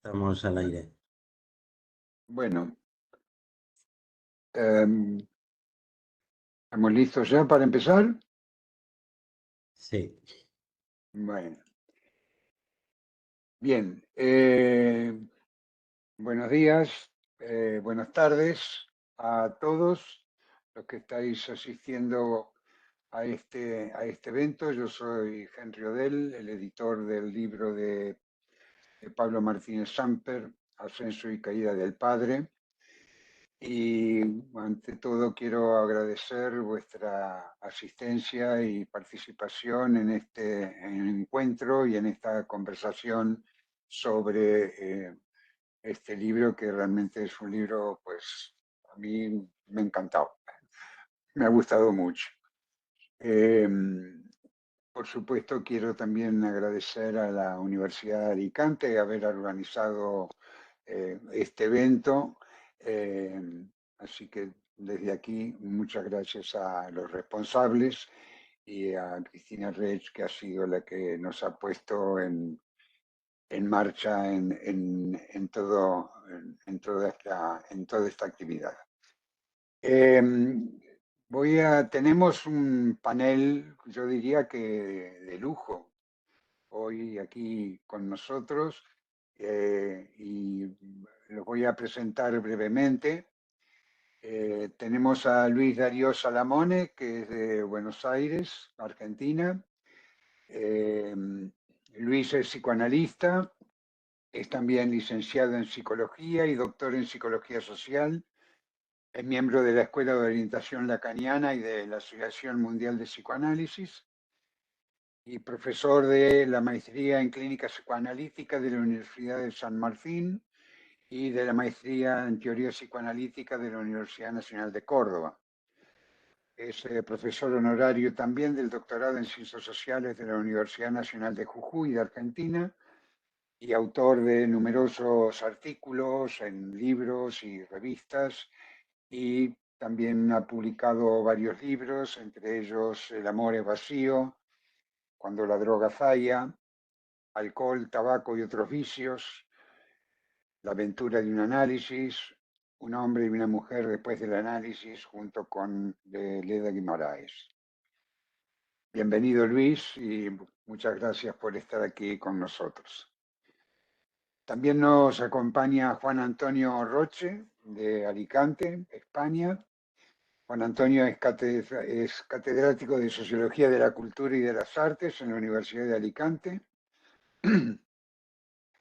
Estamos al aire. Bueno, em, ¿estamos listos ya para empezar? Sí. Bueno, bien. Buenos días, buenas tardes a todos los que estáis asistiendo a este evento. Yo soy Henry Odell, el editor del libro de Pablo Martínez Samper, Ascenso y Caída del Padre. Y ante todo quiero agradecer vuestra asistencia y participación en este encuentro y en esta conversación sobre este libro, que realmente es un libro, pues, a mí me ha encantado, me ha gustado mucho. Eh, por supuesto, quiero también agradecer a la Universidad de Alicante haber organizado este evento. Eh, Así que desde aquí, muchas gracias a los responsables y a Cristina Rech, que ha sido la que nos ha puesto en marcha en toda esta actividad. Tenemos un panel, yo diría que de lujo, hoy aquí con nosotros, y los voy a presentar brevemente. Tenemos a Luis Darío Salamone, que es de Buenos Aires, Argentina. Luis es psicoanalista, es también licenciado en psicología y doctor en psicología social. Es miembro de la Escuela de Orientación Lacaniana y de la Asociación Mundial de Psicoanálisis y profesor de la maestría en clínica psicoanalítica de la Universidad de San Martín y de la maestría en teoría psicoanalítica de la Universidad Nacional de Córdoba. Es profesor honorario también del doctorado en Ciencias Sociales de la Universidad Nacional de Jujuy de Argentina y autor de numerosos artículos en libros y revistas, y también ha publicado varios libros, entre ellos El amor es vacío, Cuando la droga falla, Alcohol, tabaco y otros vicios, La aventura de un análisis, Un hombre y una mujer después del análisis, junto con Leda Guimaraes. Bienvenido, Luis, y muchas gracias por estar aquí con nosotros. También nos acompaña Juan Antonio Roche, de Alicante, España. Juan Antonio es catedrático de Sociología de la Cultura y de las Artes en la Universidad de Alicante.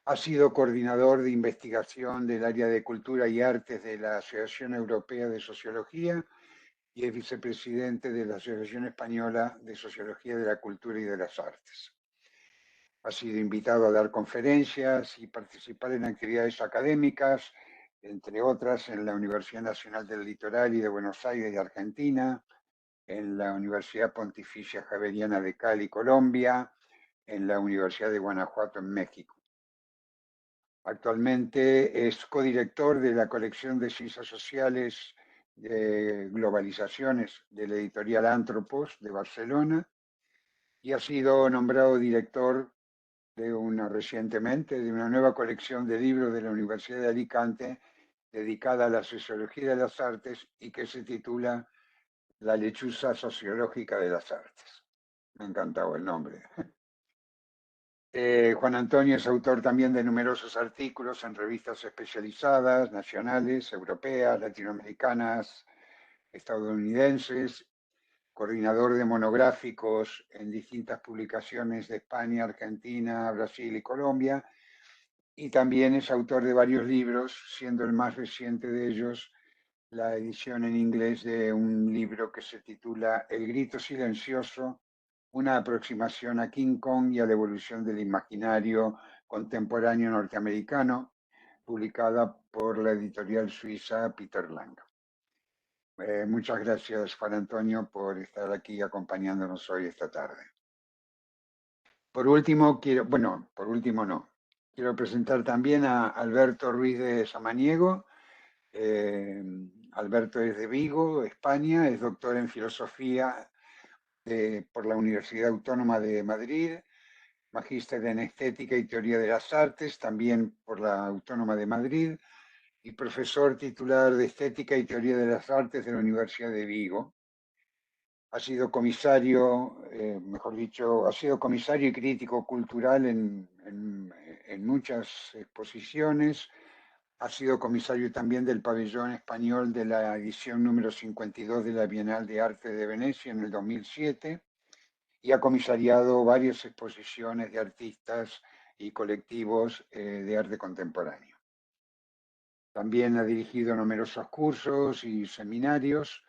Ha sido coordinador de investigación del área de Cultura y Artes de la Asociación Europea de Sociología y es vicepresidente de la Asociación Española de Sociología de la Cultura y de las Artes. Ha sido invitado a dar conferencias y participar en actividades académicas, entre otras en la Universidad Nacional del Litoral y de Buenos Aires de Argentina, en la Universidad Pontificia Javeriana de Cali, Colombia, en la Universidad de Guanajuato, en México. Actualmente es codirector de la colección de Ciencias Sociales de Globalizaciones de la editorial Antropos de Barcelona y ha sido nombrado director recientemente de una nueva colección de libros de la Universidad de Alicante dedicada a la sociología de las artes y que se titula La lechuza sociológica de las artes. Me ha encantado el nombre. Juan Antonio es autor también de numerosos artículos en revistas especializadas, nacionales, europeas, latinoamericanas, estadounidenses, coordinador de monográficos en distintas publicaciones de España, Argentina, Brasil y Colombia, y también es autor de varios libros, siendo el más reciente de ellos la edición en inglés de un libro que se titula El grito silencioso, una aproximación a King Kong y a la evolución del imaginario contemporáneo norteamericano, publicada por la editorial suiza Peter Lang. Muchas gracias, Juan Antonio, por estar aquí acompañándonos hoy esta tarde. Por último, quiero presentar también a Alberto Ruiz de Samaniego. Alberto es de Vigo, España, es doctor en filosofía por la Universidad Autónoma de Madrid, magíster en Estética y Teoría de las Artes, también por la Autónoma de Madrid, y profesor titular de Estética y Teoría de las Artes de la Universidad de Vigo. Ha sido comisario, mejor dicho, ha sido comisario y crítico cultural en muchas exposiciones. Ha sido comisario también del pabellón español de la edición número 52 de la Bienal de Arte de Venecia en el 2007 y ha comisariado varias exposiciones de artistas y colectivos de arte contemporáneo. También ha dirigido numerosos cursos y seminarios,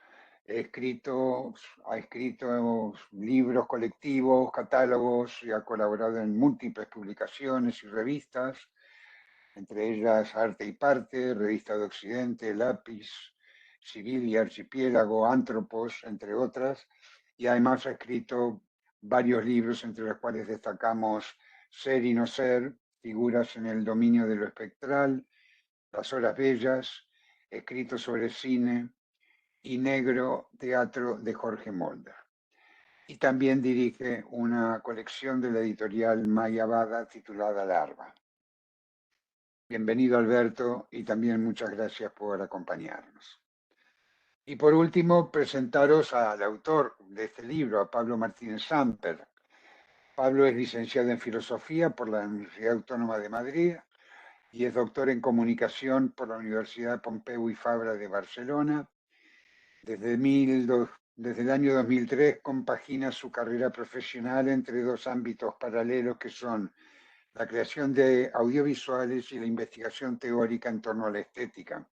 ha escrito libros colectivos, catálogos y ha colaborado en múltiples publicaciones y revistas, entre ellas Arte y Parte, Revista de Occidente, Lápiz, Civil y Archipiélago, Antropos, entre otras, y además ha escrito varios libros, entre los cuales destacamos Ser y no ser, Figuras en el dominio de lo espectral, Las horas bellas, escrito sobre cine, y Negro, teatro de Jorge Molder. Y también dirige una colección de la editorial Maya Bada titulada Larva. Bienvenido, Alberto, y también muchas gracias por acompañarnos. Y por último, presentaros al autor de este libro, a Pablo Martínez Samper. Pablo es licenciado en Filosofía por la Universidad Autónoma de Madrid y es doctor en Comunicación por la Universidad Pompeu y Fabra de Barcelona. Desde el año 2003 compagina su carrera profesional entre dos ámbitos paralelos que son la creación de audiovisuales y la investigación teórica en torno a la estética.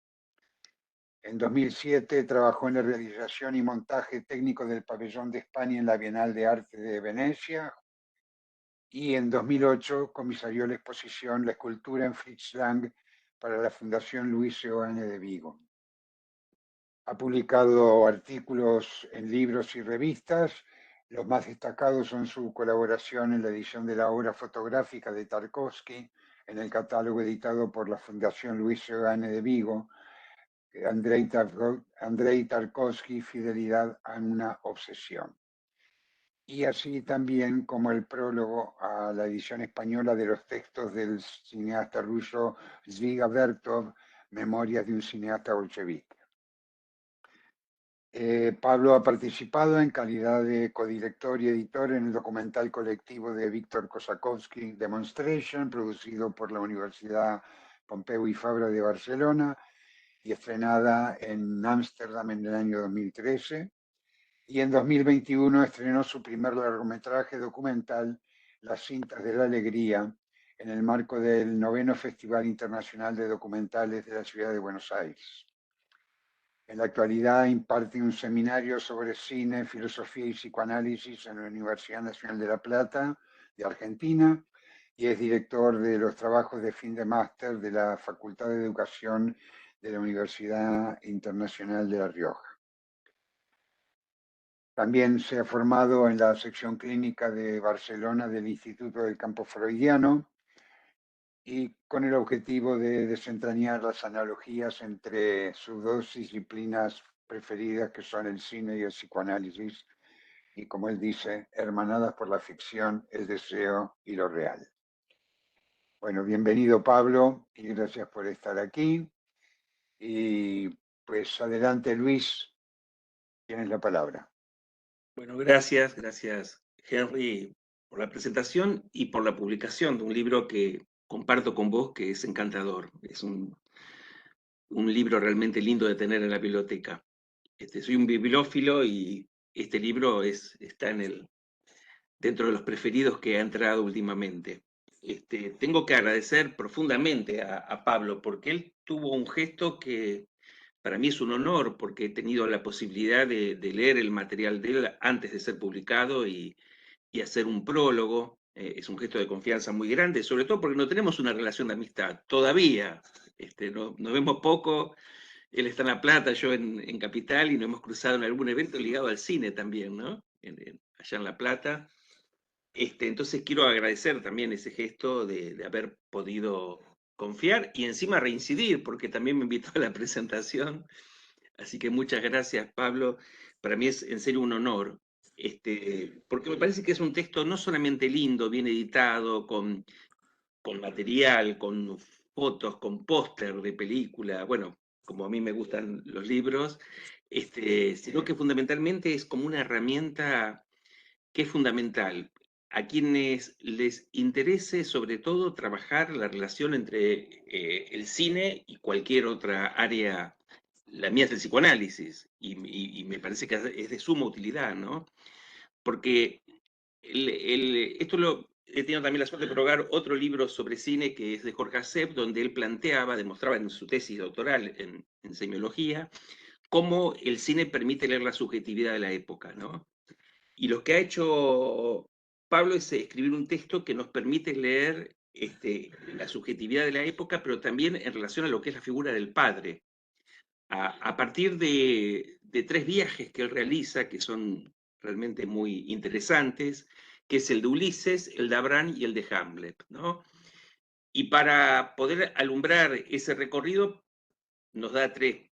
En 2007 trabajó en la realización y montaje técnico del Pabellón de España en la Bienal de Arte de Venecia y en 2008 comisarió la exposición La escultura en Fritz Lang para la Fundación Luis Seoane de Vigo. Ha publicado artículos en libros y revistas. Los más destacados son su colaboración en la edición de la obra fotográfica de Tarkovsky en el catálogo editado por la Fundación Luis Seoane de Vigo, Andrei Tarkovsky, Fidelidad a una obsesión. Y así también como el prólogo a la edición española de los textos del cineasta ruso Zviga Vertov, Memorias de un cineasta bolchevique. Pablo ha participado en calidad de codirector y editor en el documental colectivo de Víctor Kosakovsky, Demonstration, producido por la Universidad Pompeu y Fabra de Barcelona y estrenada en Ámsterdam en el año 2013. Y en 2021 estrenó su primer largometraje documental, Las cintas de la alegría, en el marco del 9º Festival Internacional de Documentales de la Ciudad de Buenos Aires. En la actualidad imparte un seminario sobre cine, filosofía y psicoanálisis en la Universidad Nacional de La Plata de Argentina y es director de los trabajos de fin de máster de la Facultad de Educación de la Universidad Internacional de La Rioja. También se ha formado en la sección clínica de Barcelona del Instituto del Campo Freudiano y con el objetivo de desentrañar las analogías entre sus dos disciplinas preferidas, que son el cine y el psicoanálisis, y como él dice, hermanadas por la ficción, el deseo y lo real. Bueno, bienvenido Pablo y gracias por estar aquí. Y pues adelante Luis, tienes la palabra. Bueno, gracias Henry por la presentación y por la publicación de un libro que comparto con vos que es encantador. Es un libro realmente lindo de tener en la biblioteca. Soy un bibliófilo y este libro está dentro de los preferidos que ha entrado últimamente. Tengo que agradecer profundamente a Pablo porque él tuvo un gesto que para mí es un honor porque he tenido la posibilidad de leer el material de él antes de ser publicado y hacer un prólogo. Es un gesto de confianza muy grande, sobre todo porque no tenemos una relación de amistad todavía. Nos vemos poco, él está en La Plata, yo en Capital, y nos hemos cruzado en algún evento ligado al cine también, ¿no? Allá en La Plata. Entonces quiero agradecer también ese gesto de haber podido confiar y encima reincidir, porque también me invitó a la presentación. Así que muchas gracias, Pablo. Para mí es en serio un honor. porque me parece que es un texto no solamente lindo, bien editado, con material, con fotos, con póster de película, bueno, como a mí me gustan los libros, sino que fundamentalmente es como una herramienta que es fundamental a quienes les interese sobre todo trabajar la relación entre el cine y cualquier otra área. La mía es el psicoanálisis y me parece que es de suma utilidad, ¿no? Porque esto he tenido también la suerte de probar otro libro sobre cine que es de Jorge Acep, donde él planteaba, demostraba en su tesis doctoral en semiología, cómo el cine permite leer la subjetividad de la época, ¿no? Y lo que ha hecho Pablo es escribir un texto que nos permite leer la subjetividad de la época, pero también en relación a lo que es la figura del padre. A partir de tres viajes que él realiza, que son realmente muy interesantes, que es el de Ulises, el de Abraham y el de Hamlet, ¿no? Y para poder alumbrar ese recorrido, nos da tres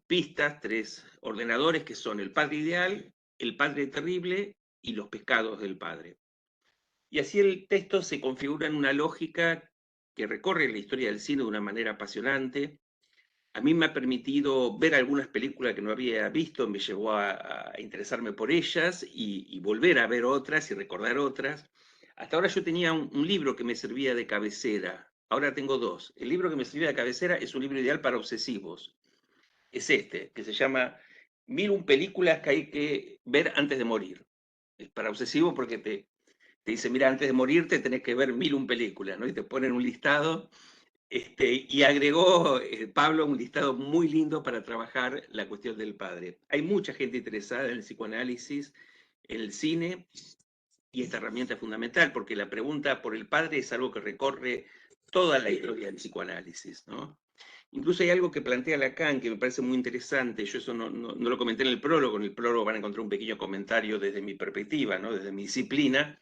pistas, tres ordenadores que son el padre ideal, el padre terrible y los pecados del padre. Y así el texto se configura en una lógica que recorre la historia del cine de una manera apasionante. A mí me ha permitido ver algunas películas que no había visto, me llevó a interesarme por ellas y volver a ver otras y recordar otras. Hasta ahora yo tenía un libro que me servía de cabecera, ahora tengo dos. El libro que me servía de cabecera es un libro ideal para obsesivos, es que se llama Mil un películas que hay que ver antes de morir. Es para obsesivo porque te dice, mira, antes de morirte tenés que ver mil un películas, ¿no? Y te ponen un listado, y agregó Pablo un listado muy lindo para trabajar la cuestión del padre. Hay mucha gente interesada en el psicoanálisis, en el cine, y esta herramienta es fundamental porque la pregunta por el padre es algo que recorre toda la historia del psicoanálisis, ¿no? Incluso hay algo que plantea Lacan que me parece muy interesante. Yo eso no lo comenté en el prólogo. En el prólogo van a encontrar un pequeño comentario desde mi perspectiva, ¿no? Desde mi disciplina.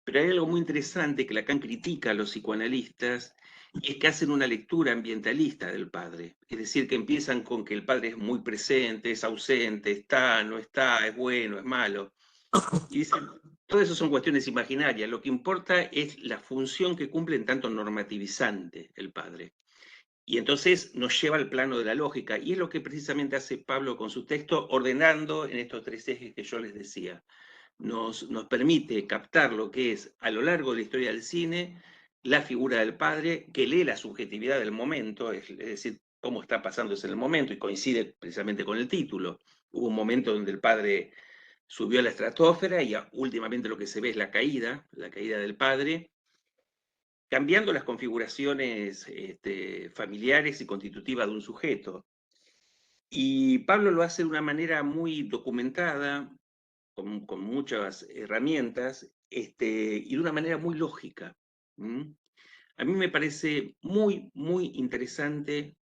Pero hay algo muy interesante que Lacan critica a los psicoanalistas y es que hacen una lectura ambientalista del padre. Es decir, que empiezan con que el padre es muy presente, es ausente, está, no está, es bueno, es malo. Y dicen, todo eso son cuestiones imaginarias. Lo que importa es la función que cumple en tanto normativizante el padre. Y entonces nos lleva al plano de la lógica, y es lo que precisamente hace Pablo con su texto, ordenando en estos tres ejes que yo les decía. Nos permite captar lo que es, a lo largo de la historia del cine, la figura del padre, que lee la subjetividad del momento, es decir, cómo está pasándose en el momento, y coincide precisamente con el título. Hubo un momento donde el padre subió a la estratosfera y últimamente lo que se ve es la caída del padre, cambiando las configuraciones familiares y constitutivas de un sujeto. Y Pablo lo hace de una manera muy documentada, con muchas herramientas, y de una manera muy lógica. ¿Mm? A mí me parece muy, muy interesante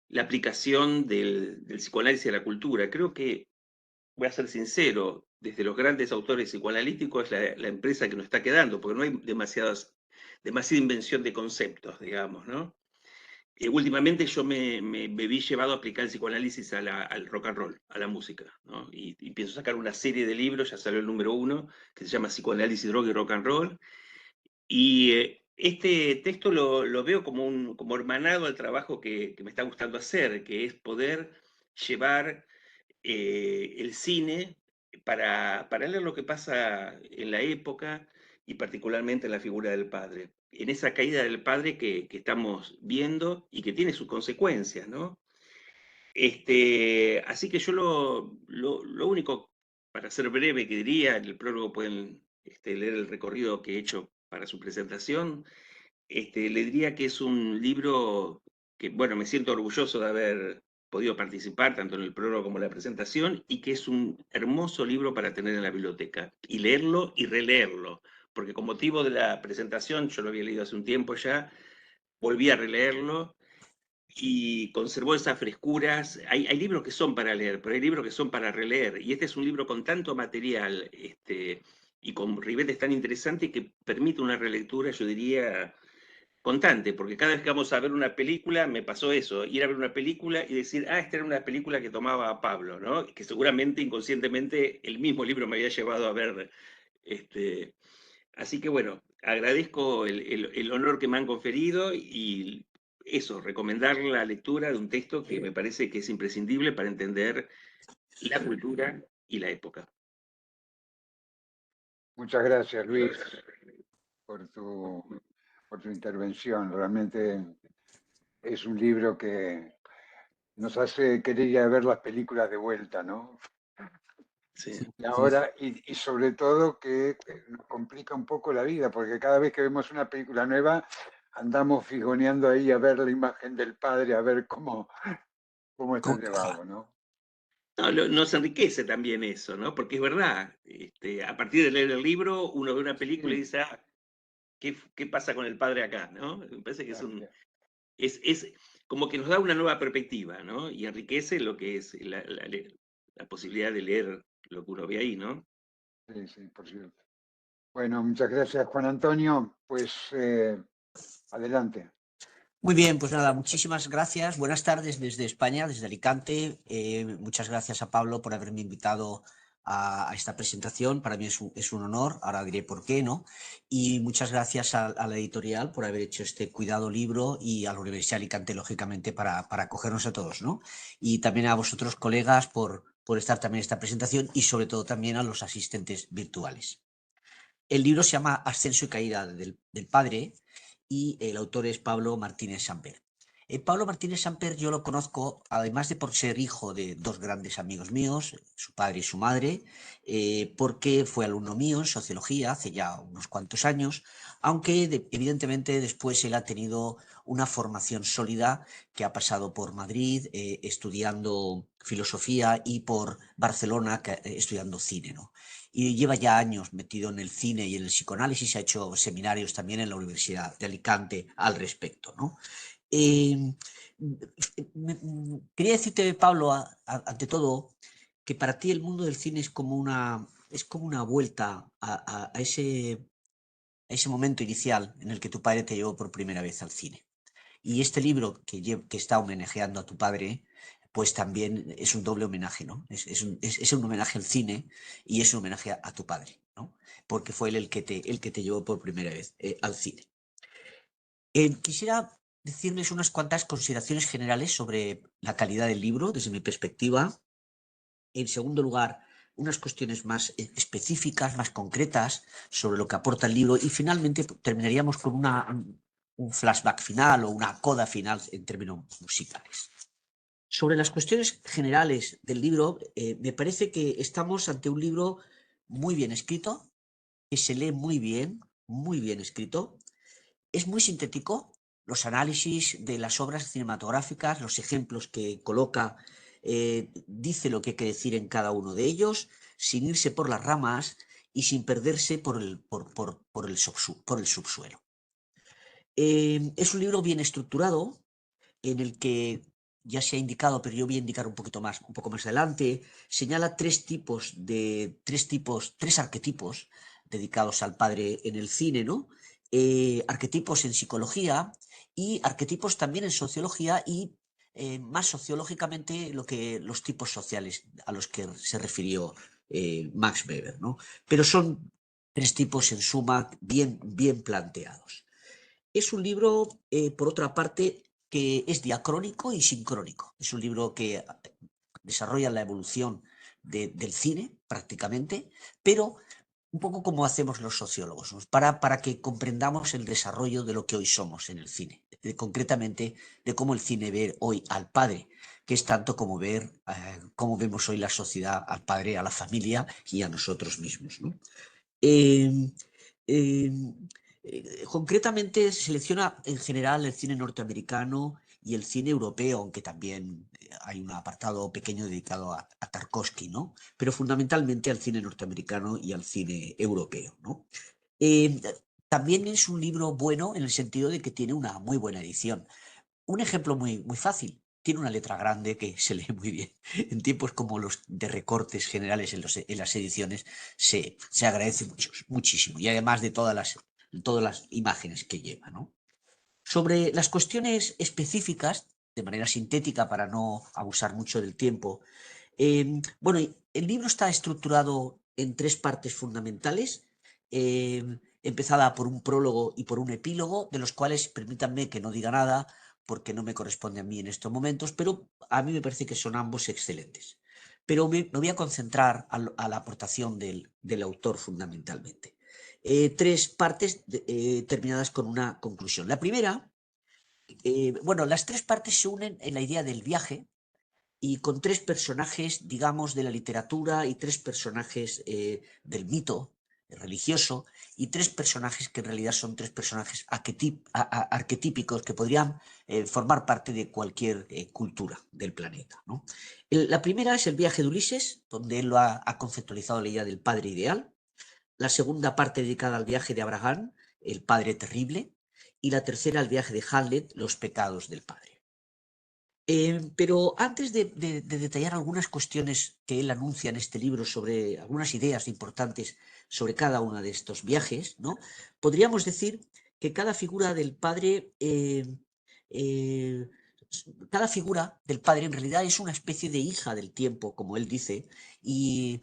la aplicación del psicoanálisis a la cultura. Creo que, voy a ser sincero, desde los grandes autores psicoanalíticos es la empresa que nos está quedando, porque no hay demasiada invención de conceptos, digamos, ¿no? Últimamente yo me vi llevado a aplicar el psicoanálisis al rock and roll, a la música, ¿no? Y pienso sacar una serie de libros, ya salió el número 1, que se llama Psicoanálisis, Droga y Rock and Roll. Y este texto lo veo como hermanado al trabajo que me está gustando hacer, que es poder llevar el cine para leer lo que pasa en la época y particularmente en la figura del padre. En esa caída del padre que estamos viendo y que tiene sus consecuencias, ¿no? Así que yo lo único, para ser breve, que diría, en el prólogo pueden leer el recorrido que he hecho para su presentación, le diría que es un libro que, bueno, me siento orgulloso de haber podido participar tanto en el prólogo como en la presentación y que es un hermoso libro para tener en la biblioteca y leerlo y releerlo, porque con motivo de la presentación, yo lo había leído hace un tiempo ya, volví a releerlo y conservó esas frescuras. Hay libros que son para leer, pero hay libros que son para releer, y este es un libro con tanto material y con ribetes tan interesantes que permite una relectura, yo diría, constante, porque cada vez que vamos a ver una película, me pasó eso, ir a ver una película y decir, ah, esta era una película que tomaba Pablo, ¿no? Que seguramente inconscientemente el mismo libro me había llevado a ver. Este, así que bueno, agradezco el honor que me han conferido y eso, recomendar la lectura de un texto que me parece que es imprescindible para entender la cultura y la época. Muchas gracias, Luis, por por tu intervención. Realmente es un libro que nos hace querer ir a ver las películas de vuelta, ¿no? Sí. Y ahora, y sobre todo que nos complica un poco la vida, porque cada vez que vemos una película nueva, andamos figoneando ahí a ver la imagen del padre, a ver cómo está llevado, ¿no? No, nos enriquece también eso, ¿no? Porque es verdad, a partir de leer el libro, uno ve una película y Sí, dice, ah, ¿qué pasa con el padre acá, ¿no? Me parece que así es. es como que nos da una nueva perspectiva, ¿no? Y enriquece lo que es la posibilidad de leer lo que uno ve ahí, ¿no? Sí, sí, por cierto. Bueno, muchas gracias, Juan Antonio. Pues adelante. Muy bien, pues nada, muchísimas gracias. Buenas tardes desde España, desde Alicante. Muchas gracias a Pablo por haberme invitado a esta presentación. Para mí es un honor, ahora diré por qué, ¿no? Y muchas gracias a la editorial por haber hecho este cuidado libro y a la Universidad de Alicante, lógicamente, para acogernos a todos, ¿no? Y también a vosotros, colegas, por estar también en esta presentación y sobre todo también a los asistentes virtuales. El libro se llama Ascenso y Caída del Padre y el autor es Pablo Martínez Samper. Pablo Martínez Samper yo lo conozco, además de por ser hijo de dos grandes amigos míos, su padre y su madre, porque fue alumno mío en sociología hace ya unos cuantos años, aunque evidentemente después él ha tenido una formación sólida que ha pasado por Madrid estudiando filosofía y por Barcelona estudiando cine, ¿no? Y lleva ya años metido en el cine y en el psicoanálisis, ha hecho seminarios también en la Universidad de Alicante al respecto, ¿no? Eh, Quería decirte, Pablo, ante todo, que para ti el mundo del cine es como una vuelta a ese momento inicial en el que tu padre te llevó por primera vez al cine. Y este libro que está homenajeando a tu padre, pues también es un doble homenaje, ¿no? Es un homenaje al cine y es un homenaje a tu padre, ¿no? Porque fue él el que te llevó por primera vez al cine. Quisiera decirles unas cuantas consideraciones generales sobre la calidad del libro desde mi perspectiva. En segundo lugar, unas cuestiones más específicas, más concretas sobre lo que aporta el libro. Y finalmente terminaríamos con un flashback final o una coda final en términos musicales. Sobre las cuestiones generales del libro, me parece que estamos ante un libro muy bien escrito, que se lee muy bien escrito. Es muy sintético. Los análisis de las obras cinematográficas, los ejemplos que coloca, dice lo que hay que decir en cada uno de ellos, sin irse por las ramas y sin perderse por el subsuelo. Es un libro bien estructurado en el que ya se ha indicado, pero yo voy a indicar un poco más adelante, señala tres arquetipos dedicados al padre en el cine, ¿no? Arquetipos en psicología y arquetipos también en sociología y más sociológicamente los tipos sociales a los que se refirió Max Weber, ¿no? Pero son tres tipos en suma bien planteados. Es un libro, por otra parte, que es diacrónico y sincrónico. Es un libro que desarrolla la evolución del cine, prácticamente, pero un poco como hacemos los sociólogos, ¿no? Para que comprendamos el desarrollo de lo que hoy somos en el cine, concretamente de cómo el cine ve hoy al padre, que es tanto como ver cómo vemos hoy la sociedad al padre, a la familia y a nosotros mismos, ¿no? Eh, eh, Concretamente selecciona en general el cine norteamericano y el cine europeo, aunque también hay un apartado pequeño dedicado a Tarkovsky, ¿no? Pero fundamentalmente al cine norteamericano y al cine europeo, ¿no? Eh, También es un libro bueno en el sentido de que tiene una muy buena edición. Un ejemplo muy fácil. Tiene una letra grande que se lee muy bien. En tiempos como los de recortes generales en las ediciones se agradece muchísimo. Y además de todas las imágenes que lleva, ¿no? Sobre las cuestiones específicas, de manera sintética para no abusar mucho del tiempo, bueno, el libro está estructurado en tres partes fundamentales, empezada por un prólogo y por un epílogo, de los cuales permítanme que no diga nada porque no me corresponde a mí en estos momentos, pero a mí me parece que son ambos excelentes. Pero me voy a concentrar a la aportación del autor fundamentalmente. Tres partes terminadas con una conclusión. La primera, bueno, las tres partes se unen en la idea del viaje, y con tres personajes, digamos, de la literatura y tres personajes del mito religioso y tres personajes que en realidad son tres personajes arquetípicos que podrían formar parte de cualquier cultura del planeta, ¿no? La primera es el viaje de Ulises, donde él ha conceptualizado la idea del padre ideal. La segunda parte dedicada al viaje de Abraham, el padre terrible. Y la tercera, el viaje de Hamlet, los pecados del padre. Pero antes de detallar algunas cuestiones que él anuncia en este libro sobre algunas ideas importantes sobre cada uno de estos viajes, ¿no? Podríamos decir que cada figura del padre, cada figura del padre en realidad es una especie de hija del tiempo, como él dice, y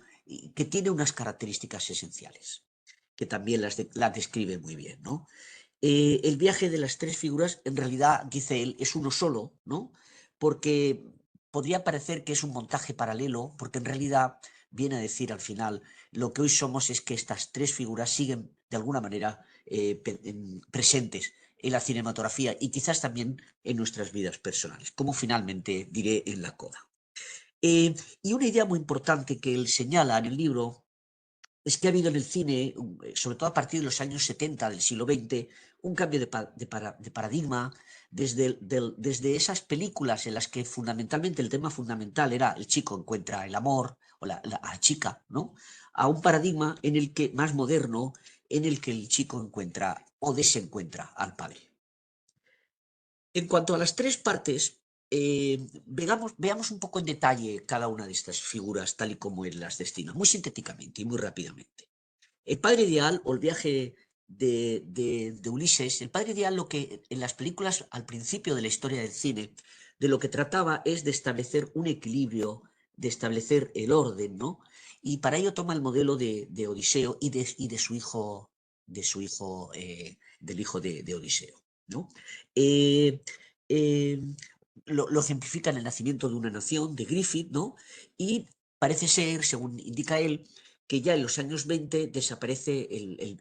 que tiene unas características esenciales, que también las describe muy bien, ¿no? El viaje de las tres figuras, en realidad, dice él, es uno solo, ¿no? Porque podría parecer que es un montaje paralelo, porque en realidad viene a decir al final, lo que hoy somos es que estas tres figuras siguen de alguna manera presentes en la cinematografía y quizás también en nuestras vidas personales, como finalmente diré en la coda. Y una idea muy importante que él señala en el libro es que ha habido en el cine, sobre todo a partir de los años 70 del siglo XX, un cambio de paradigma desde esas películas en las que fundamentalmente el tema fundamental era el chico encuentra el amor o a la chica, ¿no? A un paradigma en el que, más moderno, en el que el chico encuentra o desencuentra al padre. En cuanto a las tres partes, veamos un poco en detalle cada una de estas figuras tal y como él las destina, muy sintéticamente y muy rápidamente. El padre ideal o el viaje de Ulises, el padre ideal, lo que en las películas al principio de la historia del cine, de lo que trataba es de establecer un equilibrio, de establecer el orden, ¿no? Y para ello toma el modelo de Odiseo y de su hijo, del hijo de Odiseo, ¿no? Eh, eh, lo ejemplifica en el nacimiento de una nación, de Griffith, ¿no? Y parece ser, según indica él, que ya en los años 20 desaparece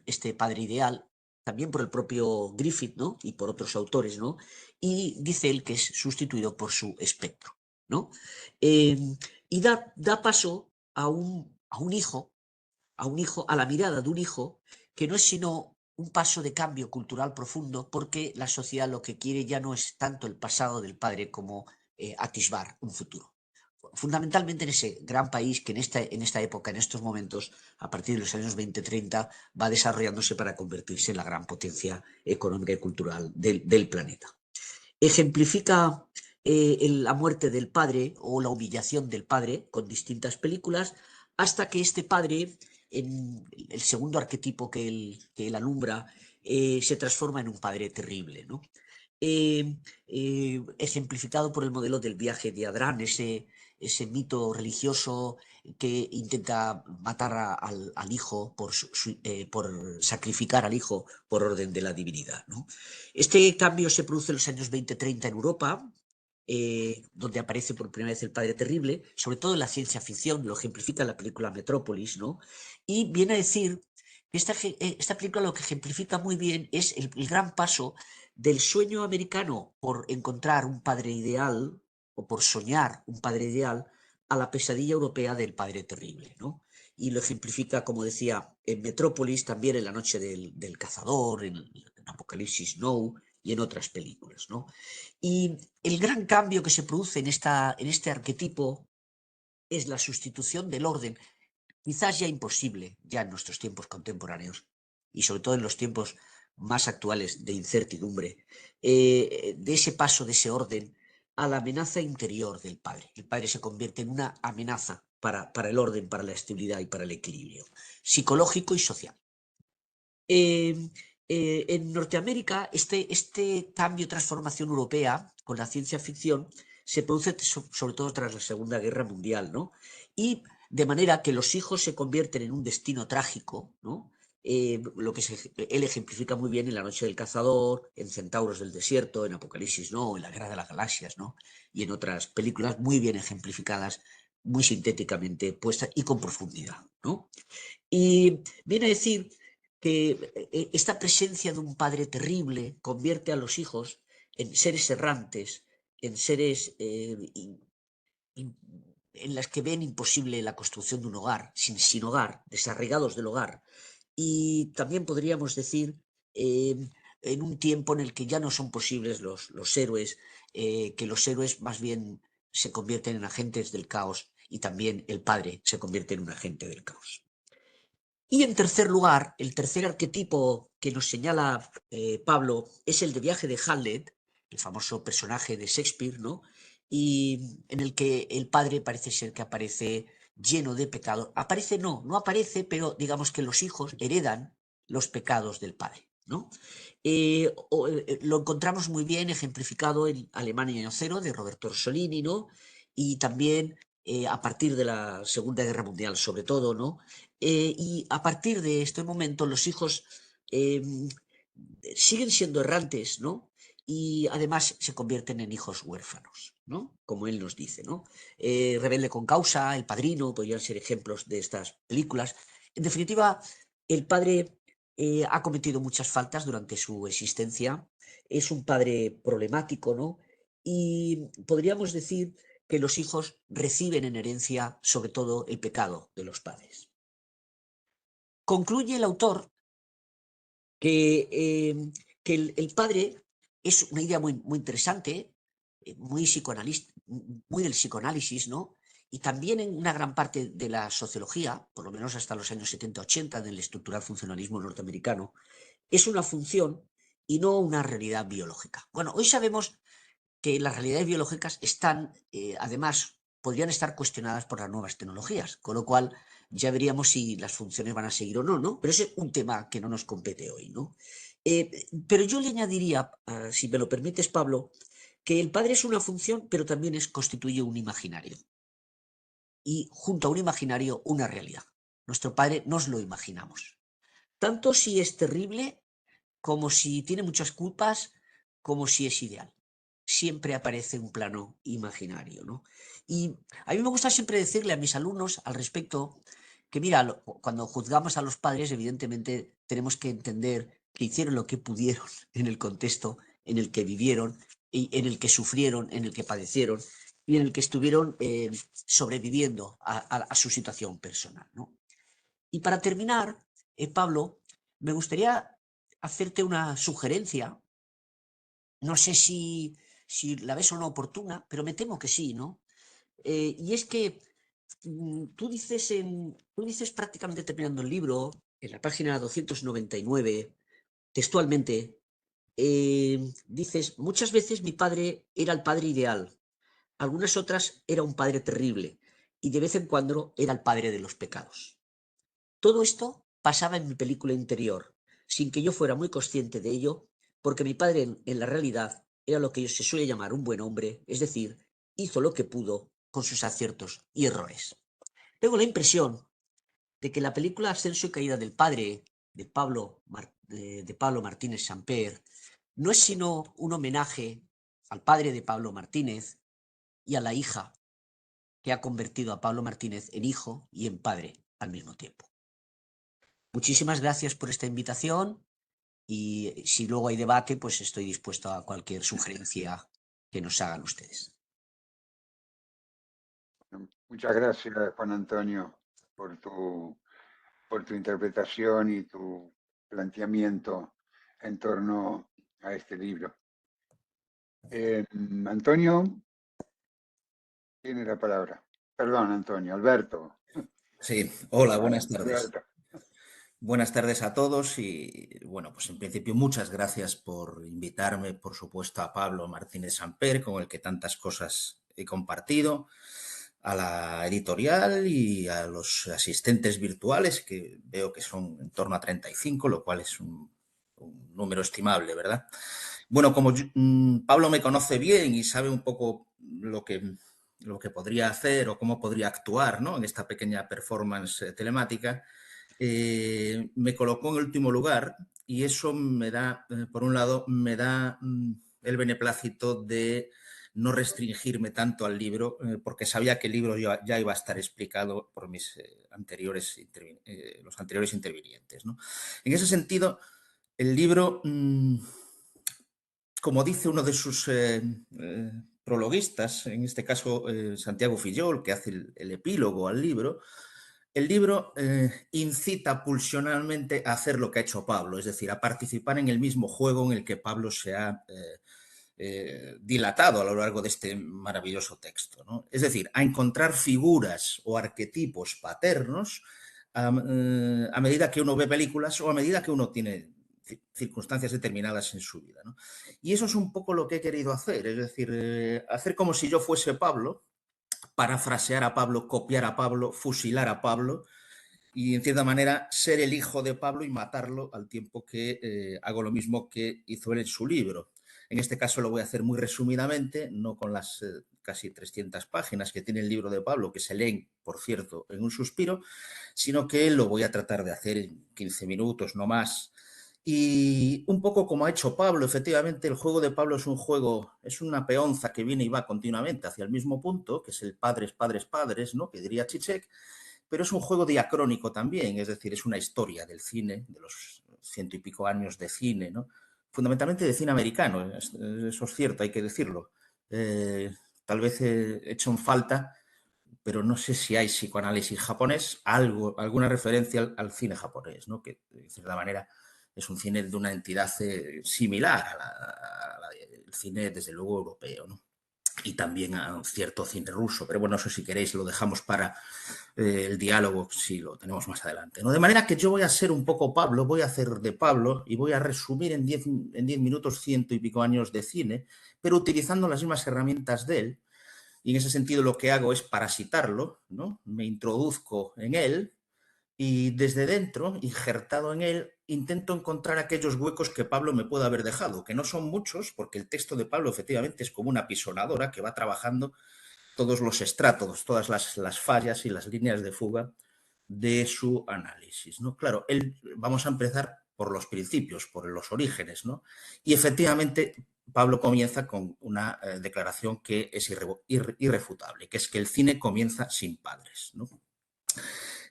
este padre ideal, también por el propio Griffith, ¿no? Y por otros autores, ¿no? Y dice él que es sustituido por su espectro, ¿no? Eh, y da paso a un hijo, a la mirada de un hijo, que no es sino un paso de cambio cultural profundo, porque la sociedad lo que quiere ya no es tanto el pasado del padre como atisbar un futuro. Fundamentalmente en ese gran país que en esta época, en estos momentos, a partir de los años 20-30, va desarrollándose para convertirse en la gran potencia económica y cultural del planeta. Ejemplifica la muerte del padre o la humillación del padre con distintas películas, hasta que este padre, en el segundo arquetipo que él alumbra, se transforma en un padre terrible, ¿no? Ejemplificado por el modelo del viaje de Adrán, ese mito religioso que intenta matar al hijo por sacrificar al hijo por orden de la divinidad, ¿no? Este cambio se produce en los años 20-30 en Europa, donde aparece por primera vez el padre terrible, sobre todo en la ciencia ficción, lo ejemplifica en la película Metrópolis, ¿no? Y viene a decir que esta película lo que ejemplifica muy bien es el gran paso del sueño americano por encontrar un padre ideal o por soñar un padre ideal a la pesadilla europea del padre terrible, ¿no? Y lo ejemplifica, como decía, en Metrópolis, también en La noche del cazador, en Apocalipsis Now y en otras películas, ¿no? Y el gran cambio que se produce en este arquetipo es la sustitución del orden, quizás ya imposible ya en nuestros tiempos contemporáneos y sobre todo en los tiempos más actuales de incertidumbre, de ese paso, de ese orden a la amenaza interior del padre. El padre se convierte en una amenaza para el orden, para la estabilidad y para el equilibrio psicológico y social. Eh, En Norteamérica, este cambio, transformación europea con la ciencia ficción se produce sobre todo tras la Segunda Guerra Mundial, ¿no? Y de manera que los hijos se convierten en un destino trágico, ¿no? Lo que él ejemplifica muy bien en La Noche del Cazador, en Centauros del Desierto, en Apocalipsis, ¿no? En La Guerra de las Galaxias, ¿no? Y en otras películas muy bien ejemplificadas, muy sintéticamente puestas y con profundidad, ¿no? Y viene a decir que esta presencia de un padre terrible convierte a los hijos en seres errantes, en seres en las que ven imposible la construcción de un hogar, sin hogar, desarraigados del hogar. Y también podríamos decir, en un tiempo en el que ya no son posibles los héroes, que los héroes más bien se convierten en agentes del caos y también el padre se convierte en un agente del caos. Y en tercer lugar, el tercer arquetipo que nos señala Pablo es el de Viaje de Hamlet, el famoso personaje de Shakespeare, ¿no? Y en el que el padre parece ser que aparece lleno de pecados. Aparece, no aparece, pero digamos que los hijos heredan los pecados del padre, ¿no? Lo encontramos muy bien ejemplificado en Alemania Año Cero, de Roberto Orsolini, ¿no? Y también a partir de la Segunda Guerra Mundial, sobre todo, ¿no? Y a partir de este momento los hijos eh, siguen siendo errantes, ¿no? Y además se convierten en hijos huérfanos, ¿no? Como él nos dice, ¿no? Rebelde con causa, El Padrino, podrían ser ejemplos de estas películas. En definitiva, el padre ha cometido muchas faltas durante su existencia, es un padre problemático, ¿no? Y podríamos decir que los hijos reciben en herencia sobre todo el pecado de los padres. Concluye el autor que, que el padre es una idea muy interesante, muy psicoanalista, muy del psicoanálisis, ¿no? Y también en una gran parte de la sociología, por lo menos hasta los años 70-80 del estructural funcionalismo norteamericano, es una función y no una realidad biológica. Bueno, hoy sabemos que las realidades biológicas están, además, podrían estar cuestionadas por las nuevas tecnologías, con lo cual ya veríamos si las funciones van a seguir o no, ¿no? Pero ese es un tema que no nos compete hoy, ¿no? Pero yo le añadiría, si me lo permites, Pablo, que el padre es una función, pero también constituye un imaginario. Y junto a un imaginario, una realidad. Nuestro padre nos lo imaginamos. Tanto si es terrible, como si tiene muchas culpas, como si es ideal. Siempre aparece un plano imaginario, ¿no? Y a mí me gusta siempre decirle a mis alumnos al respecto que, mira, cuando juzgamos a los padres, evidentemente tenemos que entender que hicieron lo que pudieron en el contexto en el que vivieron, y en el que sufrieron, en el que padecieron y en el que estuvieron sobreviviendo a su situación personal, ¿no? Y para terminar, Pablo, me gustaría hacerte una sugerencia. No sé si la ves o no oportuna, pero me temo que sí, ¿no? Y es que tú dices prácticamente terminando el libro, en la página 299, textualmente, dices, muchas veces mi padre era el padre ideal, algunas otras era un padre terrible, y de vez en cuando era el padre de los pecados. Todo esto pasaba en mi película interior, sin que yo fuera muy consciente de ello, porque mi padre en la realidad era lo que se suele llamar un buen hombre, es decir, hizo lo que pudo con sus aciertos y errores. Tengo la impresión de que la película Ascenso y Caída del Padre de Pablo Martínez Samper no es sino un homenaje al padre de Pablo Martínez y a la hija que ha convertido a Pablo Martínez en hijo y en padre al mismo tiempo. Muchísimas gracias por esta invitación y si luego hay debate, pues estoy dispuesto a cualquier sugerencia que nos hagan ustedes. Muchas gracias, Juan Antonio, por tu interpretación y tu planteamiento en torno a este libro. Antonio, tiene la palabra. Perdón, Antonio, Alberto. Sí, hola, buenas Perdón, tardes. Alberto. Buenas tardes a todos y bueno, pues en principio muchas gracias por invitarme, por supuesto, a Pablo Martínez Samper, con el que tantas cosas he compartido, a la editorial y a los asistentes virtuales, que veo que son en torno a 35, lo cual es un número estimable, ¿verdad? Bueno, como Pablo me conoce bien y sabe un poco lo que podría hacer o cómo podría actuar, ¿no?, en esta pequeña performance telemática, me colocó en último lugar y eso me da, por un lado, me da el beneplácito de no restringirme tanto al libro, porque sabía que el libro ya iba a estar explicado por mis los anteriores intervinientes, ¿no? En ese sentido, el libro, como dice uno de sus prologuistas, en este caso Santiago Fillol, que hace el epílogo al libro, el libro incita pulsionalmente a hacer lo que ha hecho Pablo, es decir, a participar en el mismo juego en el que Pablo se ha dilatado a lo largo de este maravilloso texto, ¿no? Es decir, a encontrar figuras o arquetipos paternos a medida que uno ve películas o a medida que uno tiene circunstancias determinadas en su vida, ¿no? Y eso es un poco lo que he querido hacer, es decir, hacer como si yo fuese Pablo, parafrasear a Pablo, copiar a Pablo, fusilar a Pablo y, en cierta manera, ser el hijo de Pablo y matarlo al tiempo que hago lo mismo que hizo él en su libro. En este caso lo voy a hacer muy resumidamente, no con las casi 300 páginas que tiene el libro de Pablo, que se leen, por cierto, en un suspiro, sino que lo voy a tratar de hacer en 15 minutos, no más. Y un poco como ha hecho Pablo, efectivamente, el juego de Pablo es un juego, es una peonza que viene y va continuamente hacia el mismo punto, que es el padres, padres, padres, ¿no?, que diría Zizek, pero es un juego diacrónico también, es decir, es una historia del cine, de los 100 y pico años de cine, ¿no?, fundamentalmente de cine americano, eso es cierto, hay que decirlo. Tal vez he hecho en falta, pero no sé si hay psicoanálisis japonés, alguna referencia al cine japonés, ¿no?, que de cierta manera es un cine de una entidad similar al cine, desde luego, europeo, ¿no?, y también a un cierto cine ruso. Pero bueno, eso, si queréis, lo dejamos para el diálogo, si lo tenemos más adelante, ¿no? De manera que yo voy a ser un poco Pablo, voy a hacer de Pablo y voy a resumir en 10 minutos 100 y pico años de cine, pero utilizando las mismas herramientas de él. Y en ese sentido lo que hago es parasitarlo, ¿no? Me introduzco en él y desde dentro, injertado en él, intento encontrar aquellos huecos que Pablo me pueda haber dejado, que no son muchos, porque el texto de Pablo efectivamente es como una pisonadora que va trabajando todos los estratos, todas las fallas y las líneas de fuga de su análisis, ¿no? Claro, vamos a empezar por los principios, por los orígenes, ¿no? Y efectivamente Pablo comienza con una declaración que es irrefutable, que es que el cine comienza sin padres, ¿no?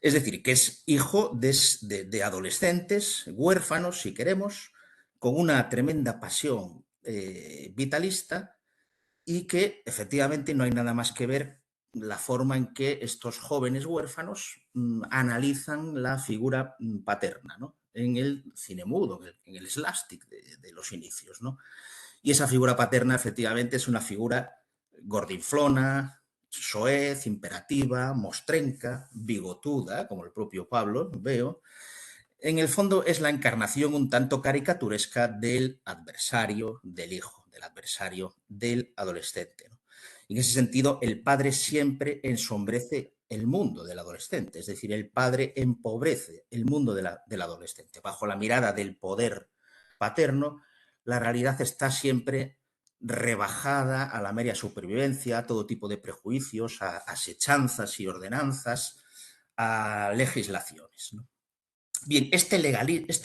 Es decir, que es hijo de adolescentes, huérfanos, si queremos, con una tremenda pasión vitalista, y que efectivamente no hay nada más que ver la forma en que estos jóvenes huérfanos analizan la figura paterna, ¿no?, en el cine mudo, en el slapstick de los inicios, ¿no? Y esa figura paterna efectivamente es una figura gordinflona, soez, imperativa, mostrenca, bigotuda, como el propio Pablo, veo. En el fondo es la encarnación un tanto caricaturesca del adversario del hijo, del adversario del adolescente, ¿no? Y en ese sentido, el padre siempre ensombrece el mundo del adolescente, es decir, el padre empobrece el mundo del adolescente. Bajo la mirada del poder paterno, la realidad está siempre rebajada a la mera supervivencia, a todo tipo de prejuicios, a asechanzas y ordenanzas, a legislaciones, ¿no? Bien, este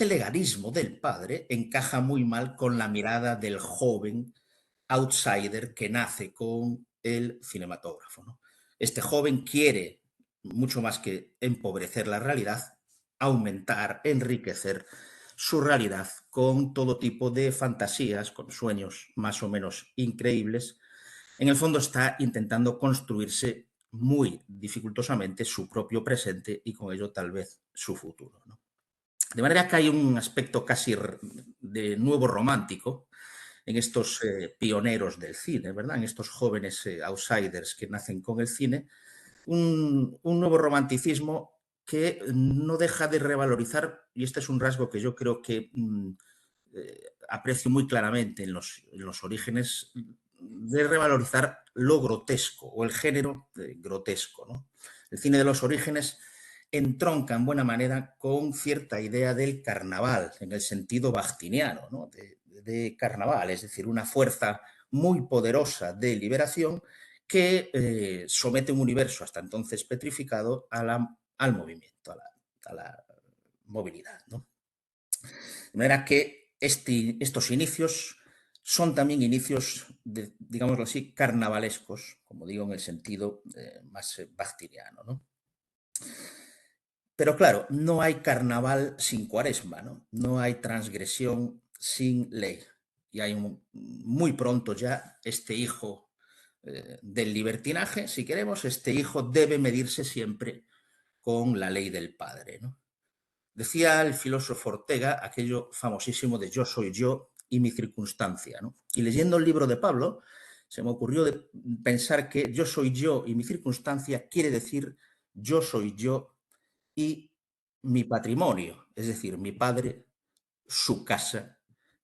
legalismo del padre encaja muy mal con la mirada del joven outsider que nace con el cinematógrafo, ¿no? Este joven quiere, mucho más que empobrecer la realidad, aumentar, enriquecer su realidad con todo tipo de fantasías, con sueños más o menos increíbles. En el fondo está intentando construirse muy dificultosamente su propio presente y con ello tal vez su futuro, ¿no? De manera que hay un aspecto casi de nuevo romántico en estos pioneros del cine, ¿verdad?, en estos jóvenes outsiders que nacen con el cine, un nuevo romanticismo que no deja de revalorizar, y este es un rasgo que yo creo que aprecio muy claramente en los orígenes, de revalorizar lo grotesco o el género grotesco, ¿no? El cine de los orígenes entronca en buena manera con cierta idea del carnaval, en el sentido bactiniano, ¿no? de carnaval, es decir, una fuerza muy poderosa de liberación que somete un universo hasta entonces petrificado al movimiento, a la movilidad, ¿no? De manera que estos inicios son también inicios, digámoslo así, carnavalescos, como digo, en el sentido más bactiniano, ¿no? Pero claro, no hay carnaval sin cuaresma, ¿no? No hay transgresión sin ley. Y hay muy pronto ya este hijo del libertinaje, si queremos, este hijo debe medirse siempre con la ley del padre, ¿no? Decía el filósofo Ortega aquello famosísimo de yo soy yo y mi circunstancia, ¿no? Y leyendo el libro de Pablo, se me ocurrió pensar que yo soy yo y mi circunstancia quiere decir yo soy yo y mi patrimonio, es decir, mi padre, su casa,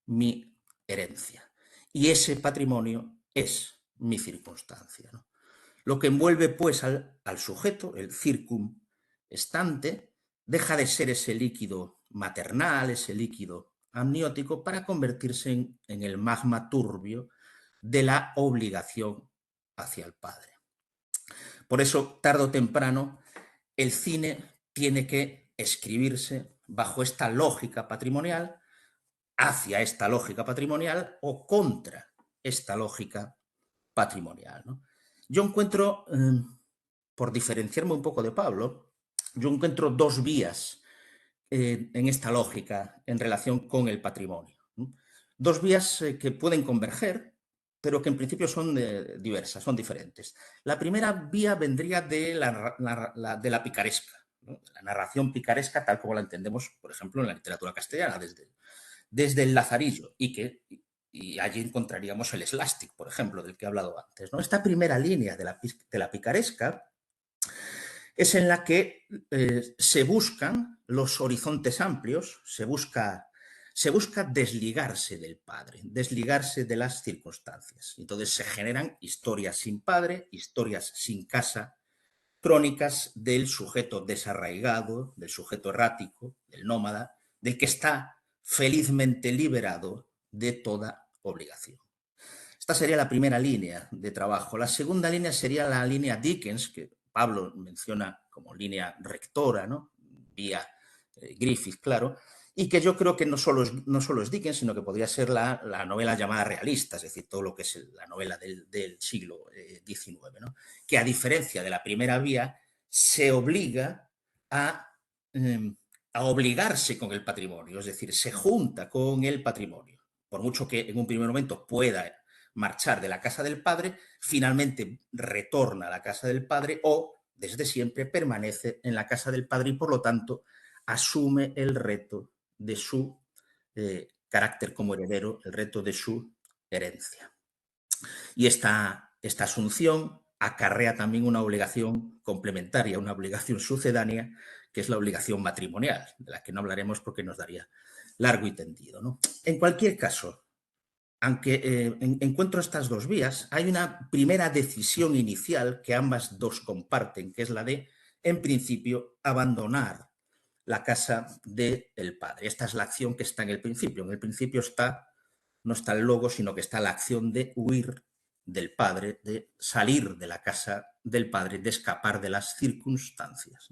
mi herencia. Y ese patrimonio es mi circunstancia, ¿no? Lo que envuelve pues al sujeto, el circunstante, deja de ser ese líquido maternal, ese líquido amniótico, para convertirse en el magma turbio de la obligación hacia el padre. Por eso, tarde o temprano, el cine tiene que escribirse bajo esta lógica patrimonial, hacia esta lógica patrimonial o contra esta lógica patrimonial, ¿no? Yo encuentro, por diferenciarme un poco de Pablo, yo encuentro dos vías en esta lógica en relación con el patrimonio, ¿no? Dos vías que pueden converger, pero que en principio son diversas, son diferentes. La primera vía vendría de la picaresca, ¿no? La narración picaresca tal como la entendemos, por ejemplo, en la literatura castellana, desde el Lazarillo, y allí encontraríamos el slapstick, por ejemplo, del que he hablado antes, ¿no? Esta primera línea de la picaresca es en la que se buscan los horizontes amplios, se busca desligarse del padre, desligarse de las circunstancias. Entonces se generan historias sin padre, historias sin casa, crónicas del sujeto desarraigado, del sujeto errático, del nómada, del que está felizmente liberado de toda obligación. Esta sería la primera línea de trabajo. La segunda línea sería la línea Dickens, que Pablo menciona como línea rectora, ¿no? Vía Griffith, claro, y que yo creo que no solo es Dickens, sino que podría ser la novela llamada realista, es decir, todo lo que es la novela del siglo XIX, ¿no? Que a diferencia de la primera vía, se obliga a obligarse con el patrimonio, es decir, se junta con el patrimonio. Por mucho que en un primer momento pueda marchar de la casa del padre, finalmente retorna a la casa del padre o, desde siempre, permanece en la casa del padre y, por lo tanto, asume el reto de su carácter como heredero, el reto de su herencia. Y esta asunción acarrea también una obligación complementaria, una obligación sucedánea, que es la obligación matrimonial, de la que no hablaremos porque nos daría largo y tendido, ¿no? En cualquier caso, aunque encuentro estas dos vías, hay una primera decisión inicial que ambas dos comparten, que es la de, en principio, abandonar la casa del padre. Esta es la acción que está en el principio. En el principio no está el logo, sino que está la acción de huir del padre, de salir de la casa del padre, de escapar de las circunstancias.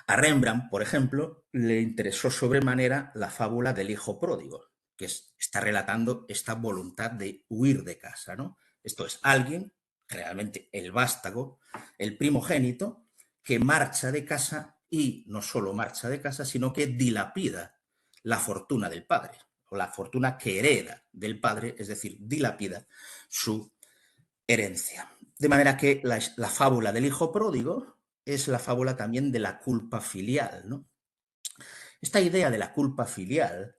A Rembrandt, por ejemplo, le interesó sobremanera la fábula del hijo pródigo, que está relatando esta voluntad de huir de casa, ¿no? Esto es alguien, generalmente el vástago, el primogénito, que marcha de casa y no solo marcha de casa, sino que dilapida la fortuna del padre, o la fortuna que hereda del padre, es decir, dilapida su herencia. De manera que la fábula del hijo pródigo es la fábula también de la culpa filial, ¿no? Esta idea de la culpa filial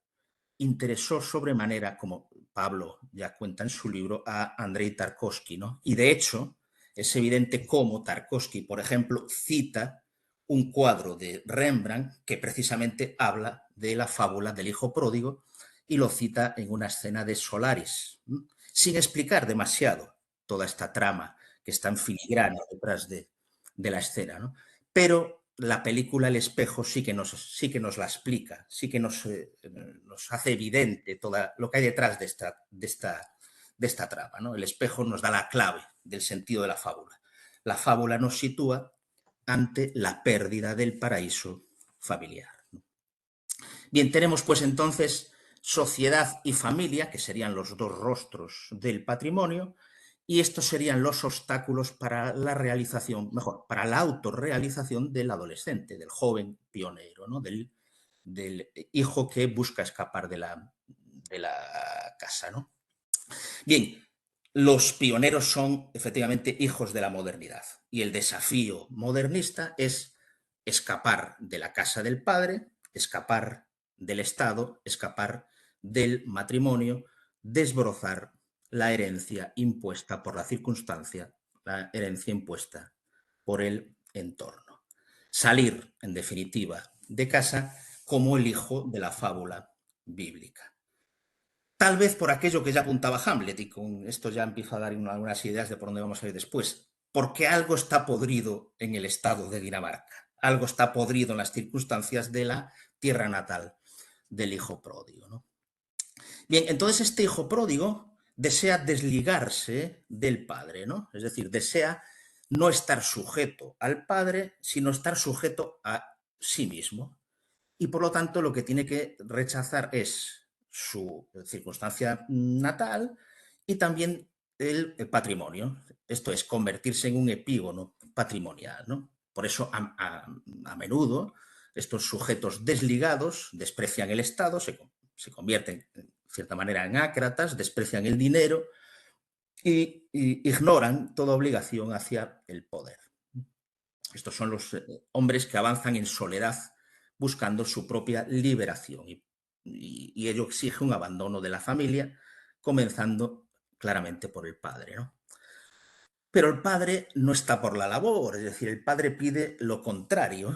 interesó sobremanera, como Pablo ya cuenta en su libro, a Andrei Tarkovsky, ¿no? Y de hecho, es evidente cómo Tarkovsky, por ejemplo, cita un cuadro de Rembrandt que precisamente habla de la fábula del hijo pródigo y lo cita en una escena de Solaris, ¿no? Sin explicar demasiado toda esta trama que está en filigrana detrás de la escena, ¿no? Pero la película El espejo sí que nos la explica, sí que nos hace evidente todo lo que hay detrás de esta trama, ¿no? El espejo nos da la clave del sentido de la fábula. La fábula nos sitúa ante la pérdida del paraíso familiar. Bien, tenemos pues entonces sociedad y familia, que serían los dos rostros del patrimonio, y estos serían los obstáculos para la realización, mejor, para la autorrealización del adolescente, del joven pionero, ¿no? del hijo que busca escapar de la casa, ¿no? Bien, los pioneros son efectivamente hijos de la modernidad y el desafío modernista es escapar de la casa del padre, escapar del Estado, escapar del matrimonio, desbrozar la herencia impuesta por la circunstancia, la herencia impuesta por el entorno. Salir, en definitiva, de casa como el hijo de la fábula bíblica. Tal vez por aquello que ya apuntaba Hamlet, y con esto ya empiezo a dar algunas ideas de por dónde vamos a ir después, porque algo está podrido en el estado de Dinamarca, algo está podrido en las circunstancias de la tierra natal del hijo pródigo, ¿no? Bien, entonces este hijo pródigo desea desligarse del padre, ¿no? Es decir, desea no estar sujeto al padre, sino estar sujeto a sí mismo. Y por lo tanto lo que tiene que rechazar es su circunstancia natal y también el patrimonio. Esto es convertirse en un epígono patrimonial, ¿no? Por eso a menudo estos sujetos desligados desprecian el Estado, se convierten en cierta manera en ácratas, desprecian el dinero y ignoran toda obligación hacia el poder. Estos son los hombres que avanzan en soledad buscando su propia liberación y ello exige un abandono de la familia, comenzando claramente por el padre, ¿no? Pero el padre no está por la labor, es decir, el padre pide lo contrario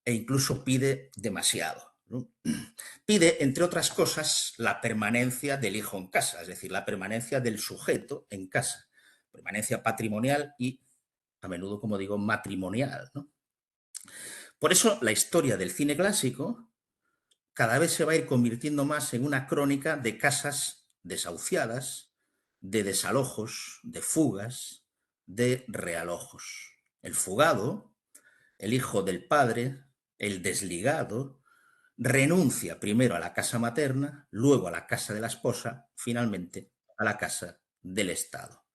e incluso pide demasiado, ¿no? Pide, entre otras cosas, la permanencia del hijo en casa, es decir, la permanencia del sujeto en casa, permanencia patrimonial y, a menudo, como digo, matrimonial, ¿no? Por eso la historia del cine clásico cada vez se va a ir convirtiendo más en una crónica de casas desahuciadas, de desalojos, de fugas, de realojos. El fugado, el hijo del padre, el desligado, renuncia primero a la casa materna, luego a la casa de la esposa, finalmente a la casa del Estado.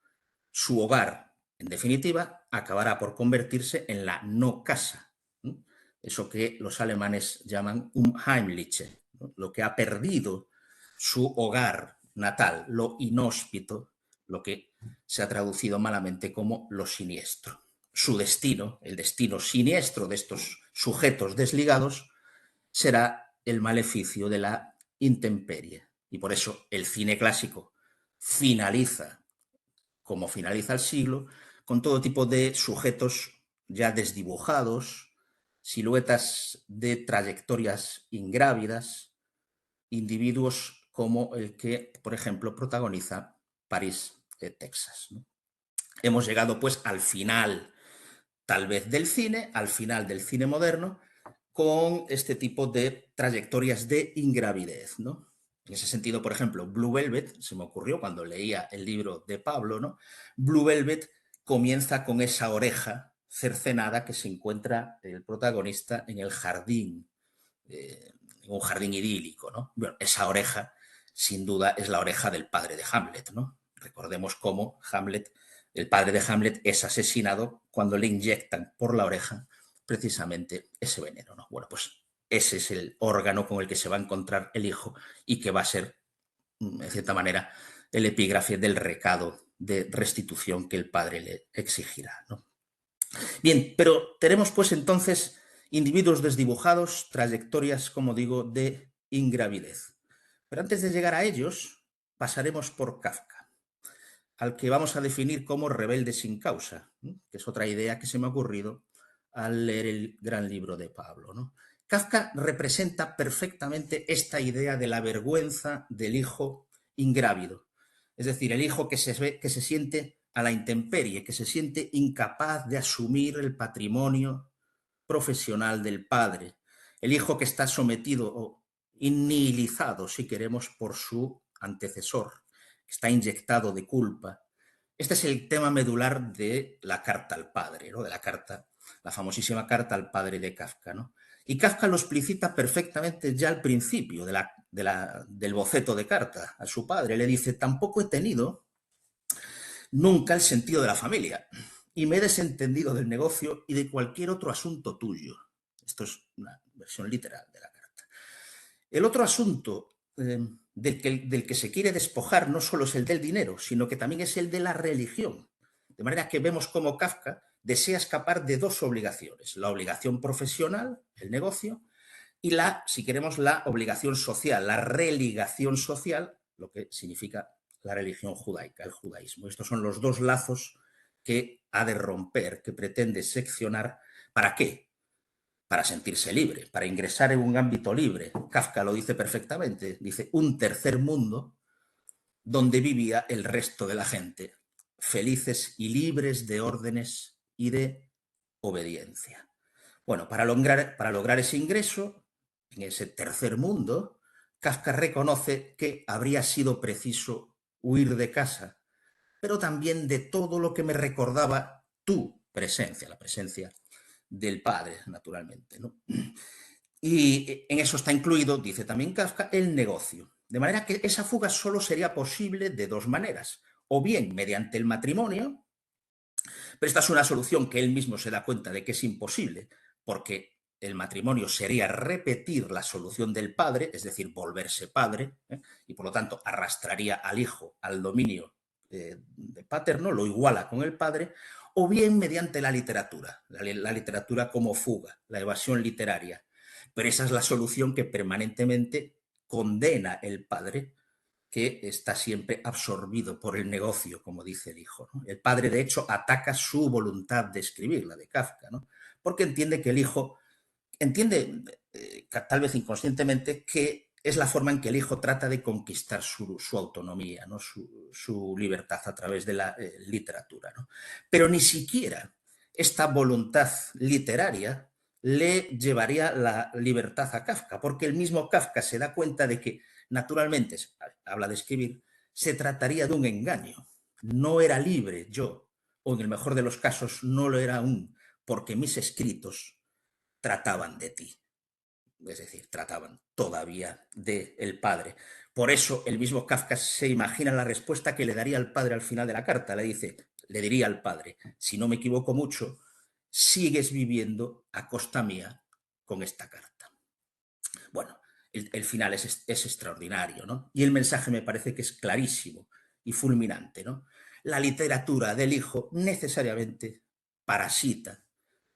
Su hogar, en definitiva, acabará por convertirse en la no casa, ¿no? Eso que los alemanes llaman Unheimliche, ¿no? Lo que ha perdido su hogar natal, lo inhóspito, lo que se ha traducido malamente como lo siniestro. Su destino, el destino siniestro de estos sujetos desligados, será el maleficio de la intemperie. Y por eso el cine clásico finaliza, como finaliza el siglo, con todo tipo de sujetos ya desdibujados, siluetas de trayectorias ingrávidas, individuos como el que, por ejemplo, protagoniza París, Texas, ¿no? Hemos llegado pues al final, tal vez del cine, al final del cine moderno, con este tipo de trayectorias de ingravidez, ¿no? En ese sentido, por ejemplo, Blue Velvet, se me ocurrió cuando leía el libro de Pablo, ¿no? Blue Velvet comienza con esa oreja cercenada que se encuentra el protagonista en el jardín, en un jardín idílico, ¿no? Bueno, esa oreja, sin duda, es la oreja del padre de Hamlet, ¿no? Recordemos cómo Hamlet, el padre de Hamlet, es asesinado cuando le inyectan por la oreja precisamente ese veneno, ¿no? Bueno, pues ese es el órgano con el que se va a encontrar el hijo y que va a ser, en cierta manera, el epígrafe del recado de restitución que el padre le exigirá, ¿no? Bien, pero tenemos pues entonces individuos desdibujados, trayectorias, como digo, de ingravidez. Pero antes de llegar a ellos, pasaremos por Kafka, al que vamos a definir como rebelde sin causa, ¿no? Que es otra idea que se me ha ocurrido al leer el gran libro de Pablo, ¿no? Kafka representa perfectamente esta idea de la vergüenza del hijo ingrávido, es decir, el hijo que se siente a la intemperie, que se siente incapaz de asumir el patrimonio profesional del padre, el hijo que está sometido o nihilizado, si queremos, por su antecesor, que está inyectado de culpa. Este es el tema medular de la carta al padre, ¿no? De la carta, la famosísima carta al padre de Kafka, ¿no? Y Kafka lo explicita perfectamente ya al principio del boceto de carta a su padre. Le dice: tampoco he tenido nunca el sentido de la familia y me he desentendido del negocio y de cualquier otro asunto tuyo. Esto es una versión literal de la carta. El otro asunto del que se quiere despojar no solo es el del dinero, sino que también es el de la religión. De manera que vemos cómo Kafka desea escapar de dos obligaciones: la obligación profesional, el negocio, y si queremos, la obligación social, la religación social, lo que significa la religión judaica, el judaísmo. Estos son los dos lazos que ha de romper, que pretende seccionar. ¿Para qué? Para sentirse libre, para ingresar en un ámbito libre. Kafka lo dice perfectamente, dice: un tercer mundo donde vivía el resto de la gente, felices y libres de órdenes y de obediencia. Bueno, para lograr ese ingreso en ese tercer mundo, Kafka reconoce que habría sido preciso huir de casa, pero también de todo lo que me recordaba tu presencia, la presencia del padre, naturalmente, ¿no? Y en eso está incluido, dice también Kafka, el negocio. De manera que esa fuga solo sería posible de dos maneras: o bien mediante el matrimonio, pero esta es una solución que él mismo se da cuenta de que es imposible, porque el matrimonio sería repetir la solución del padre, es decir, volverse padre, y por lo tanto arrastraría al hijo al dominio paterno, lo iguala con el padre, o bien mediante la literatura como fuga, la evasión literaria. Pero esa es la solución que permanentemente condena el padre, que está siempre absorbido por el negocio, como dice el hijo, ¿no? El padre, de hecho, ataca su voluntad de escribir, la de Kafka, ¿no? Porque entiende que el hijo, tal vez inconscientemente, que es la forma en que el hijo trata de conquistar su autonomía, ¿no? Su libertad a través de la literatura, ¿no? Pero ni siquiera esta voluntad literaria le llevaría la libertad a Kafka, porque el mismo Kafka se da cuenta de que, naturalmente, habla de escribir, se trataría de un engaño. No era libre yo, o en el mejor de los casos no lo era aún, porque mis escritos trataban de ti. Es decir, trataban todavía del padre. Por eso el mismo Kafka se imagina la respuesta que le daría al padre al final de la carta. Le diría al padre: si no me equivoco mucho, sigues viviendo a costa mía con esta carta. Bueno, el final es extraordinario, ¿no? Y el mensaje me parece que es clarísimo y fulminante, ¿no? La literatura del hijo necesariamente parasita,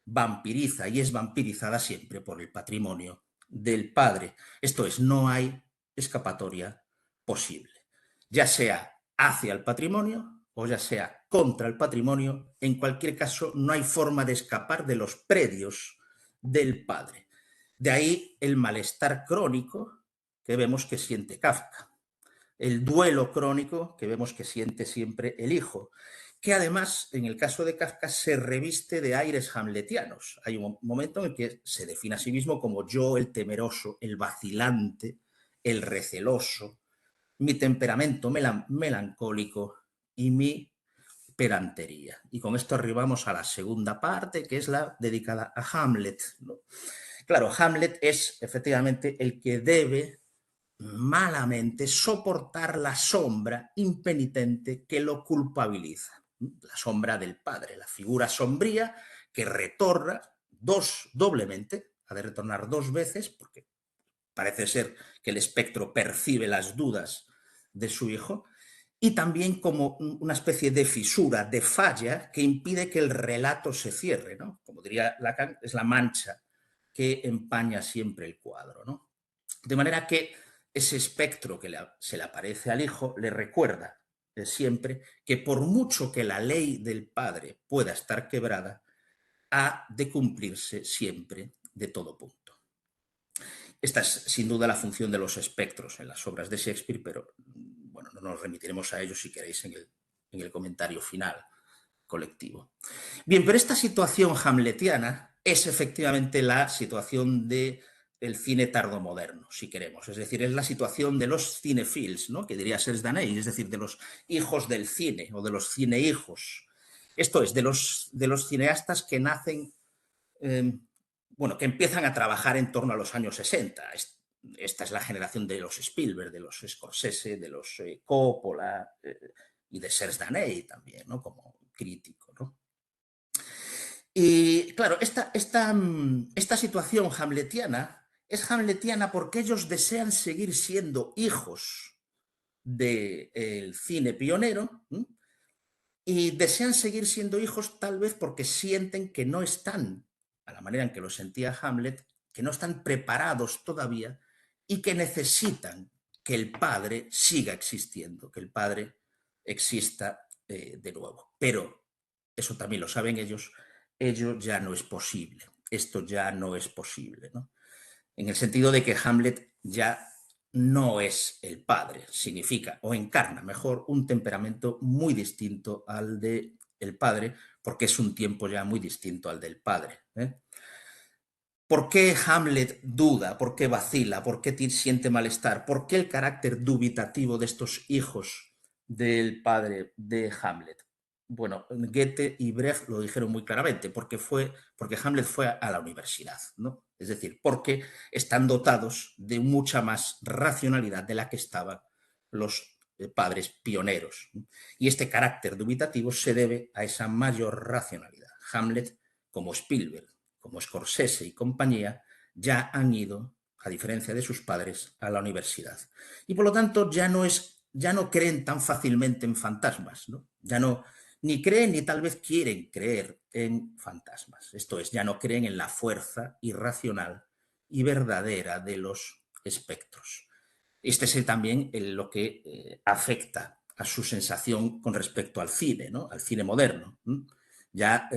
vampiriza y es vampirizada siempre por el patrimonio del padre. Esto es, no hay escapatoria posible, ya sea hacia el patrimonio o ya sea contra el patrimonio. En cualquier caso, no hay forma de escapar de los predios del padre. De ahí el malestar crónico que vemos que siente Kafka, el duelo crónico que vemos que siente siempre el hijo, que además, en el caso de Kafka, se reviste de aires hamletianos. Hay un momento en el que se define a sí mismo como yo, el temeroso, el vacilante, el receloso, mi temperamento melancólico y mi pedantería. Y con esto arribamos a la segunda parte, que es la dedicada a Hamlet, ¿no? Claro, Hamlet es efectivamente el que debe malamente soportar la sombra impenitente que lo culpabiliza. La sombra del padre, la figura sombría que retorna doblemente, ha de retornar dos veces, porque parece ser que el espectro percibe las dudas de su hijo, y también como una especie de fisura, de falla, que impide que el relato se cierre, ¿no? Como diría Lacan, es la mancha que empaña siempre el cuadro, ¿no? De manera que ese espectro que se le aparece al hijo le recuerda siempre que por mucho que la ley del padre pueda estar quebrada, ha de cumplirse siempre de todo punto. Esta es sin duda la función de los espectros en las obras de Shakespeare, pero bueno, no nos remitiremos a ello si queréis en el comentario final colectivo. Bien, pero esta situación hamletiana es efectivamente la situación del cine tardomoderno, si queremos. Es decir, es la situación de los cinephils, ¿no? Que diría Serge Daney, es decir, de los hijos del cine o de los cinehijos. Esto es, de los cineastas que nacen, bueno, que empiezan a trabajar en torno a los años 60. Esta es la generación de los Spielberg, de los Scorsese, de los Coppola y de Serge Daney también, ¿no? Como crítico, ¿no? Y claro, esta situación hamletiana es hamletiana porque ellos desean seguir siendo hijos del cine pionero, ¿m? Y desean seguir siendo hijos tal vez porque sienten que no están, a la manera en que lo sentía Hamlet, que no están preparados todavía y que necesitan que el padre siga existiendo, que el padre exista de nuevo. Pero eso también lo saben ellos, ello ya no es posible, esto ya no es posible, ¿no? En el sentido de que Hamlet ya no es el padre, significa o encarna mejor un temperamento muy distinto al del padre, porque es un tiempo ya muy distinto al del padre, ¿eh? ¿Por qué Hamlet duda? ¿Por qué vacila? ¿Por qué siente malestar? ¿Por qué el carácter dubitativo de estos hijos del padre de Hamlet? Bueno, Goethe y Brecht lo dijeron muy claramente, porque Hamlet fue a la universidad, ¿no? Es decir, porque están dotados de mucha más racionalidad de la que estaban los padres pioneros, ¿no? Y este carácter dubitativo se debe a esa mayor racionalidad. Hamlet, como Spielberg, como Scorsese y compañía, ya han ido, a diferencia de sus padres, a la universidad. Y por lo tanto ya no creen tan fácilmente en fantasmas, ¿no? Ya no, ni creen ni tal vez quieren creer en fantasmas. Esto es, ya no creen en la fuerza irracional y verdadera de los espectros. Este es también lo que afecta a su sensación con respecto al cine, ¿no? Al cine moderno. Ya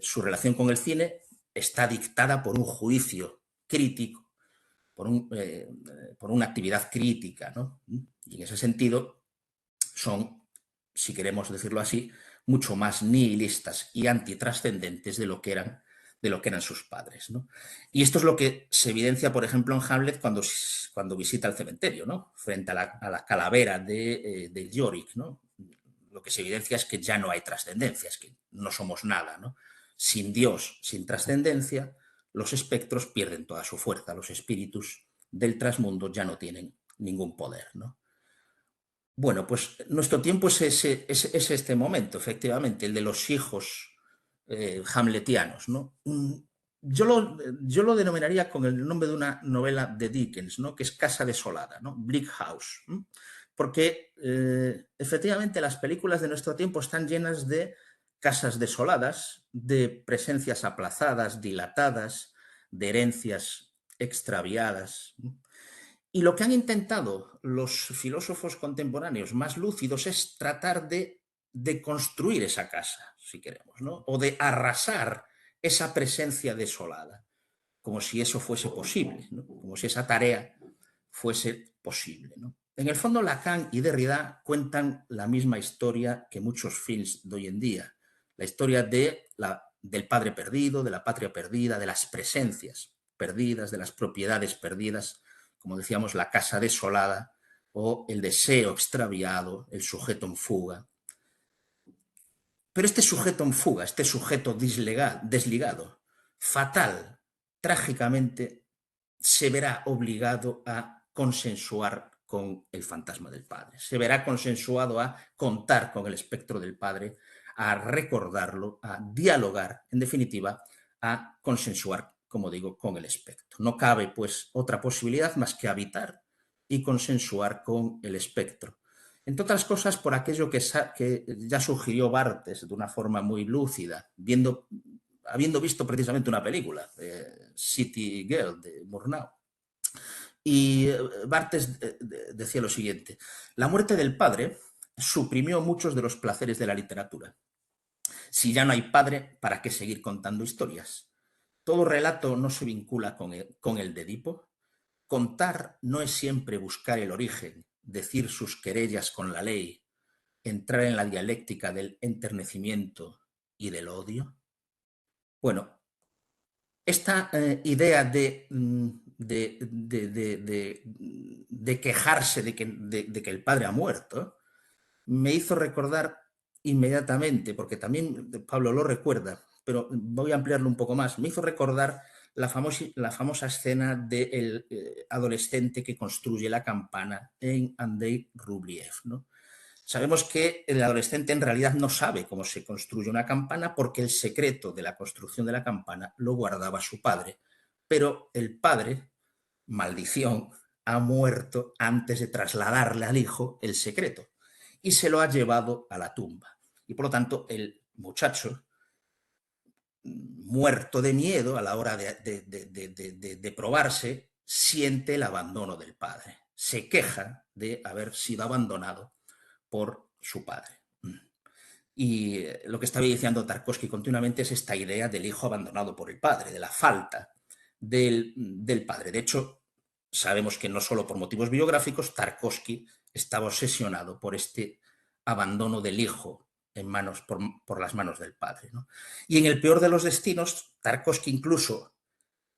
su relación con el cine está dictada por un juicio crítico, por una actividad crítica, ¿no? Y en ese sentido son, si queremos decirlo así, mucho más nihilistas y antitrascendentes de lo que eran sus padres, ¿no? Y esto es lo que se evidencia, por ejemplo, en Hamlet cuando visita el cementerio, ¿no? Frente a la calavera de Yorick, ¿no? Lo que se evidencia es que ya no hay trascendencia, es que no somos nada, ¿no? Sin Dios, sin trascendencia, los espectros pierden toda su fuerza, los espíritus del trasmundo ya no tienen ningún poder, ¿no? Bueno, pues nuestro tiempo es este momento, efectivamente, el de los hijos hamletianos, ¿no? Yo lo denominaría con el nombre de una novela de Dickens, ¿no? Que es Casa Desolada, ¿no? Bleak House, ¿no? Porque efectivamente las películas de nuestro tiempo están llenas de casas desoladas, de presencias aplazadas, dilatadas, de herencias extraviadas, ¿no? Y lo que han intentado los filósofos contemporáneos más lúcidos es tratar de construir esa casa, si queremos, ¿no? O de arrasar esa presencia desolada, como si eso fuese posible, ¿no? Como si esa tarea fuese posible, ¿no? En el fondo, Lacan y Derrida cuentan la misma historia que muchos films de hoy en día, la historia del padre perdido, de la patria perdida, de las presencias perdidas, de las propiedades perdidas, como decíamos, la casa desolada o el deseo extraviado, el sujeto en fuga. Pero este sujeto en fuga, este sujeto desligado, fatal, trágicamente, se verá obligado a consensuar con el fantasma del padre. Se verá consensuado a contar con el espectro del padre, a recordarlo, a dialogar, en definitiva, a consensuar, como digo, con el espectro. No cabe, pues, otra posibilidad más que habitar y consensuar con el espectro. Entre otras cosas, por aquello que ya sugirió Barthes de una forma muy lúcida, habiendo visto precisamente una película, City Girl, de Murnau. Y Barthes decía lo siguiente: la muerte del padre suprimió muchos de los placeres de la literatura. Si ya no hay padre, ¿para qué seguir contando historias? Todo relato no se vincula con el de Edipo. Contar no es siempre buscar el origen, decir sus querellas con la ley, entrar en la dialéctica del enternecimiento y del odio. Bueno, esta idea de quejarse de que el padre ha muerto me hizo recordar inmediatamente, porque también Pablo lo recuerda, pero voy a ampliarlo un poco más, me hizo recordar la famosa escena del adolescente que construye la campana en Andrei Rublev, ¿no? Sabemos que el adolescente en realidad no sabe cómo se construye una campana porque el secreto de la construcción de la campana lo guardaba su padre, pero el padre, maldición, ha muerto antes de trasladarle al hijo el secreto y se lo ha llevado a la tumba. Y por lo tanto el muchacho, muerto de miedo a la hora de probarse, siente el abandono del padre. Se queja de haber sido abandonado por su padre. Y lo que estaba diciendo Tarkovsky continuamente es esta idea del hijo abandonado por el padre, de la falta del padre. De hecho, sabemos que no solo por motivos biográficos, Tarkovsky estaba obsesionado por este abandono del hijo por las manos del padre, ¿no? Y en el peor de los destinos, Tarkovsky incluso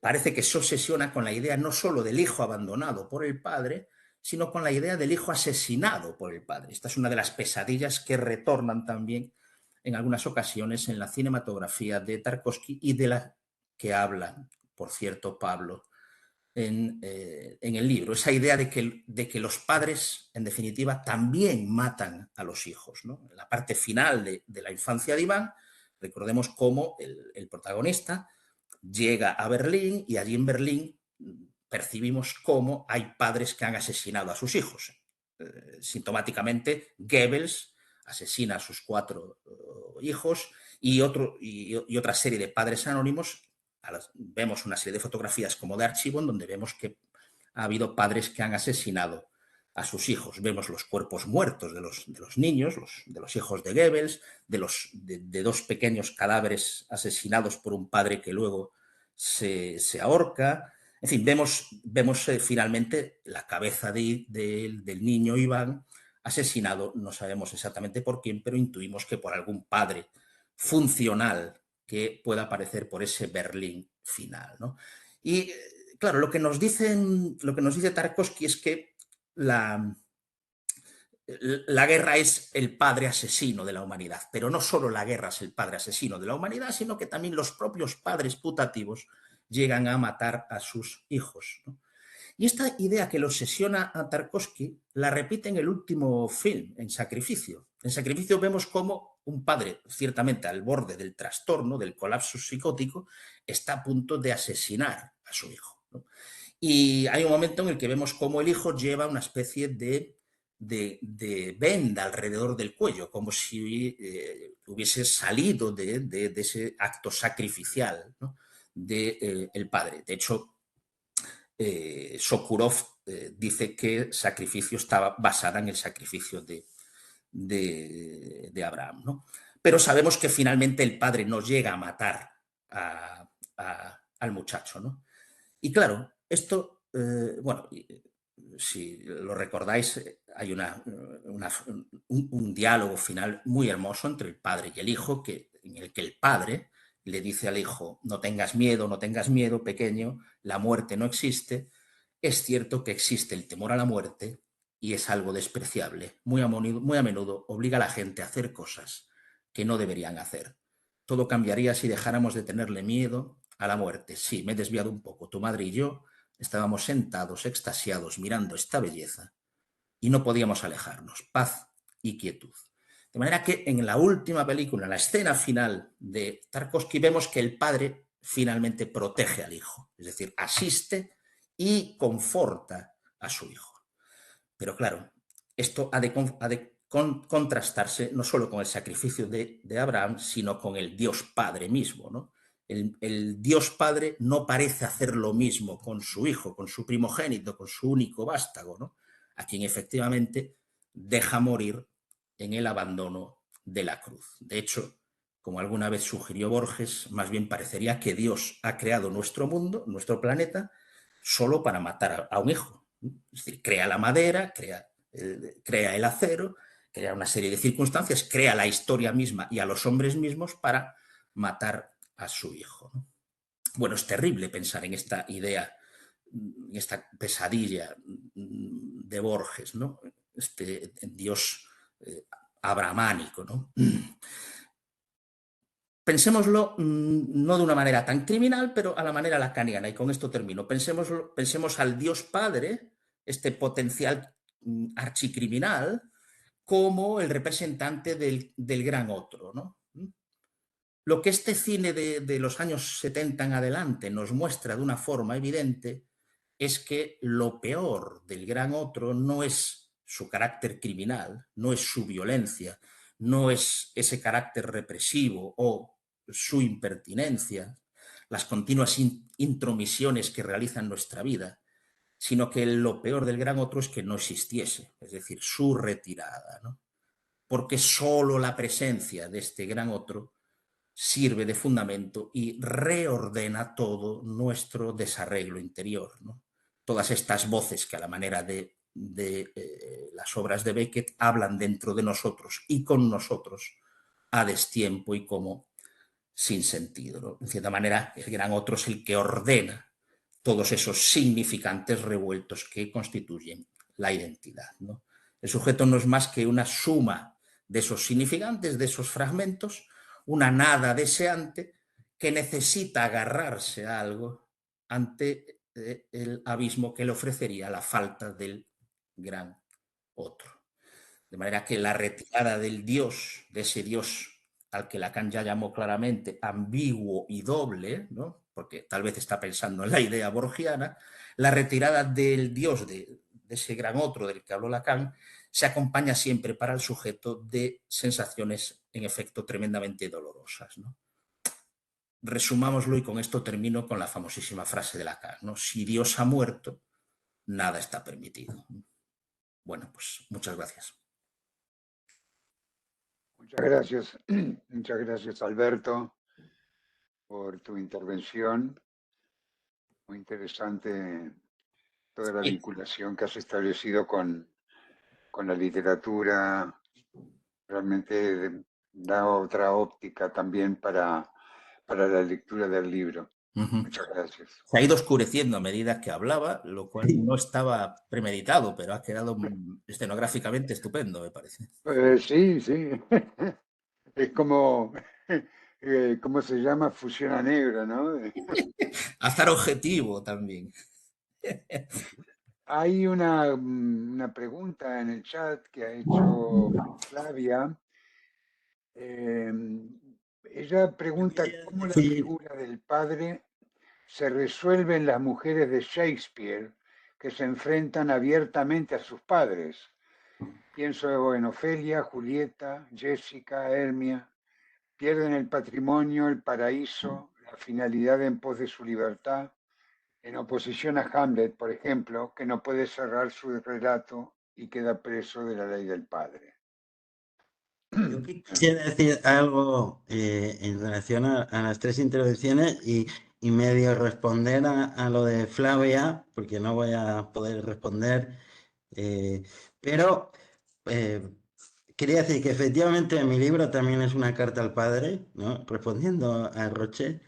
parece que se obsesiona con la idea no solo del hijo abandonado por el padre, sino con la idea del hijo asesinado por el padre. Esta es una de las pesadillas que retornan también en algunas ocasiones en la cinematografía de Tarkovsky y de la que habla, por cierto, Pablo en el libro. Esa idea de que los padres, en definitiva, también matan a los hijos, ¿no? En la parte final de la infancia de Iván, recordemos cómo el protagonista llega a Berlín y allí en Berlín percibimos cómo hay padres que han asesinado a sus hijos. Sintomáticamente, Goebbels asesina a sus 4 hijos y otra serie de padres anónimos. Vemos una serie de fotografías como de archivo en donde vemos que ha habido padres que han asesinado a sus hijos. Vemos los cuerpos muertos de los niños, de los hijos de Goebbels, de 2 pequeños cadáveres asesinados por un padre que luego se ahorca. En fin, vemos finalmente la cabeza del niño Iván asesinado, no sabemos exactamente por quién, pero intuimos que por algún padre funcional que pueda aparecer por ese Berlín final, ¿no? Y claro, lo que nos dice Tarkovsky es que la guerra es el padre asesino de la humanidad, pero no solo la guerra es el padre asesino de la humanidad, sino que también los propios padres putativos llegan a matar a sus hijos, ¿no? Y esta idea que lo obsesiona a Tarkovsky la repite en el último film, en Sacrificio. En Sacrificio vemos cómo un padre, ciertamente al borde del trastorno, del colapso psicótico, está a punto de asesinar a su hijo, ¿no? Y hay un momento en el que vemos cómo el hijo lleva una especie de venda alrededor del cuello, como si hubiese salido de ese acto sacrificial, ¿no?, del padre. De hecho, Sokurov dice que Sacrificio estaba basada en el sacrificio de Abraham, ¿no? Pero sabemos que finalmente el padre no llega a matar al muchacho, ¿no? Y claro, esto, bueno, si lo recordáis, hay un diálogo final muy hermoso entre el padre y el hijo, en el que el padre le dice al hijo: no tengas miedo, pequeño, la muerte no existe. Es cierto que existe el temor a la muerte y es algo despreciable. Muy a menudo obliga a la gente a hacer cosas que no deberían hacer. Todo cambiaría si dejáramos de tenerle miedo a la muerte. Sí, me he desviado un poco. Tu madre y yo estábamos sentados, extasiados, mirando esta belleza y no podíamos alejarnos. Paz y quietud. De manera que en la última película, en la escena final de Tarkovsky, vemos que el padre finalmente protege al hijo, es decir, asiste y conforta a su hijo. Pero claro, esto ha de contrastarse no solo con el sacrificio de Abraham, sino con el Dios Padre mismo, ¿no? El Dios Padre no parece hacer lo mismo con su hijo, con su primogénito, con su único vástago, ¿no?, a quien efectivamente deja morir en el abandono de la cruz. De hecho, como alguna vez sugirió Borges, más bien parecería que Dios ha creado nuestro mundo, nuestro planeta, solo para matar a un hijo. Es decir, crea la madera, crea el acero, crea una serie de circunstancias, crea la historia misma y a los hombres mismos para matar a su hijo, ¿no? Bueno, es terrible pensar en esta idea, en esta pesadilla de Borges, ¿no? Este Dios abrahámico, ¿no? Pensémoslo no de una manera tan criminal, pero a la manera lacaniana, y con esto termino. Pensemos al Dios Padre, este potencial archicriminal, como el representante del gran otro, ¿no? Lo que este cine de los años 70 en adelante nos muestra de una forma evidente es que lo peor del gran otro no es su carácter criminal, no es su violencia, no es ese carácter represivo o su impertinencia, las continuas intromisiones que realiza en nuestra vida, sino que lo peor del gran otro es que no existiese, es decir, su retirada, ¿no? Porque solo la presencia de este gran otro sirve de fundamento y reordena todo nuestro desarreglo interior, ¿no? Todas estas voces que a la manera de las obras de Beckett hablan dentro de nosotros y con nosotros a destiempo y como sin sentido, ¿no? En cierta manera, el gran otro es el que ordena todos esos significantes revueltos que constituyen la identidad, ¿no? El sujeto no es más que una suma de esos significantes, de esos fragmentos, una nada deseante que necesita agarrarse a algo ante el abismo que le ofrecería la falta del gran otro. De manera que la retirada del Dios, de ese Dios al que Lacan ya llamó claramente ambiguo y doble, ¿no? Porque tal vez está pensando en la idea borgiana, la retirada del Dios, de ese gran otro del que habló Lacan, se acompaña siempre para el sujeto de sensaciones, en efecto, tremendamente dolorosas, ¿no? Resumámoslo y con esto termino con la famosísima frase de Lacan, ¿no? Si Dios ha muerto, nada está permitido. Bueno, pues muchas gracias. Muchas gracias Alberto por tu intervención. Muy interesante toda la vinculación que has establecido con la literatura. Realmente da otra óptica también para la lectura del libro. Muchas gracias. Se ha ido oscureciendo a medida que hablaba, lo cual no estaba premeditado, pero ha quedado escenográficamente estupendo, me parece. Sí, sí. Es como, ¿cómo se llama? Fusión a negro, ¿no? Azar objetivo también. Hay una pregunta en el chat que ha hecho Flavia. Ella pregunta cómo la figura del padre se resuelve en las mujeres de Shakespeare que se enfrentan abiertamente a sus padres. Pienso en Ofelia, Julieta, Jessica, Hermia. Pierden el patrimonio, el paraíso, la finalidad en pos de su libertad, en oposición a Hamlet, por ejemplo, que no puede cerrar su relato y queda preso de la ley del padre. Yo quisiera decir algo en relación a las tres intervenciones y medio responder a lo de Flavia, porque no voy a poder responder, pero quería decir que efectivamente mi libro también es una carta al padre, ¿no? Respondiendo a Roche,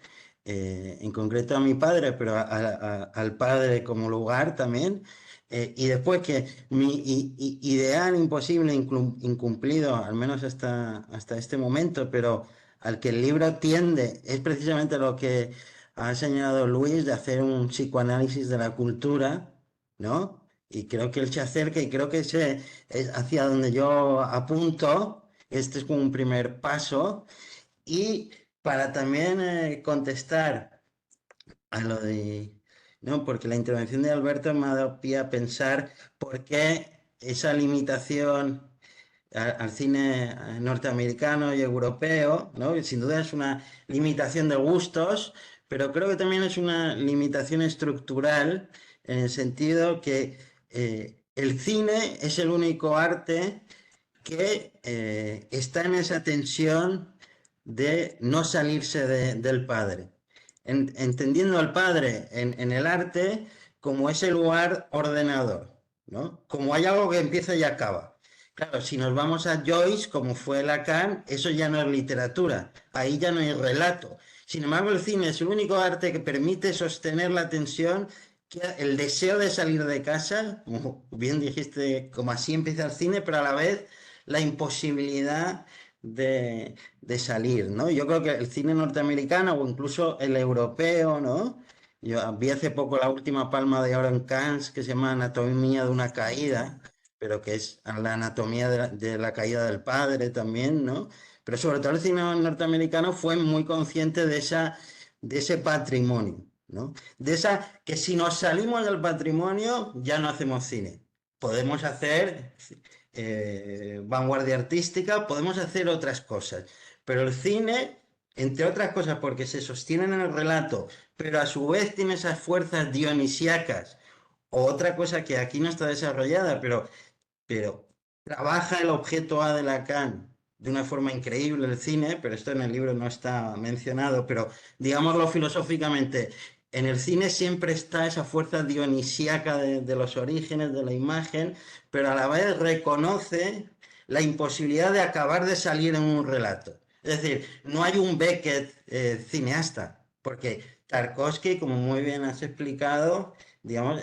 en concreto a mi padre, pero al padre como lugar también. Y después que mi ideal imposible, incumplido, al menos hasta este momento, pero al que el libro tiende, es precisamente lo que ha señalado Luis, de hacer un psicoanálisis de la cultura, ¿no? Y creo que él se acerca y creo que es hacia donde yo apunto. Este es como un primer paso. Y para también contestar a lo de... No, porque la intervención de Alberto me ha dado pie a pensar por qué esa limitación al cine norteamericano y europeo, ¿no? Sin duda es una limitación de gustos, pero creo que también es una limitación estructural en el sentido que el cine es el único arte que está en esa tensión de no salirse del padre, entendiendo al padre en el arte como ese lugar ordenador, ¿no? Como hay algo que empieza y acaba. Claro, si nos vamos a Joyce, como fue Lacan, eso ya no es literatura, ahí ya no hay relato, Sin embargo, el cine es el único arte que permite sostener la tensión, que el deseo de salir de casa, como bien dijiste, como así empieza el cine, pero a la vez la imposibilidad de salir, ¿no? Yo creo que el cine norteamericano o incluso el europeo, ¿no? Yo vi hace poco la última Palma de Oro en Cannes, que se llama Anatomía de una caída, pero que es la anatomía de la caída del padre también, ¿no? Pero sobre todo el cine norteamericano fue muy consciente de ese patrimonio, ¿no? De esa que si nos salimos del patrimonio ya no hacemos cine. Podemos hacer vanguardia artística, podemos hacer otras cosas, pero el cine, entre otras cosas, porque se sostiene en el relato, pero a su vez tiene esas fuerzas dionisíacas, o otra cosa que aquí no está desarrollada, pero trabaja el objeto A de Lacan de una forma increíble el cine, pero esto en el libro no está mencionado, pero digámoslo filosóficamente, en el cine siempre está esa fuerza dionisíaca de los orígenes de la imagen, pero a la vez reconoce la imposibilidad de acabar de salir en un relato. Es decir, no hay un Beckett cineasta, porque Tarkovsky, como muy bien has explicado, digamos,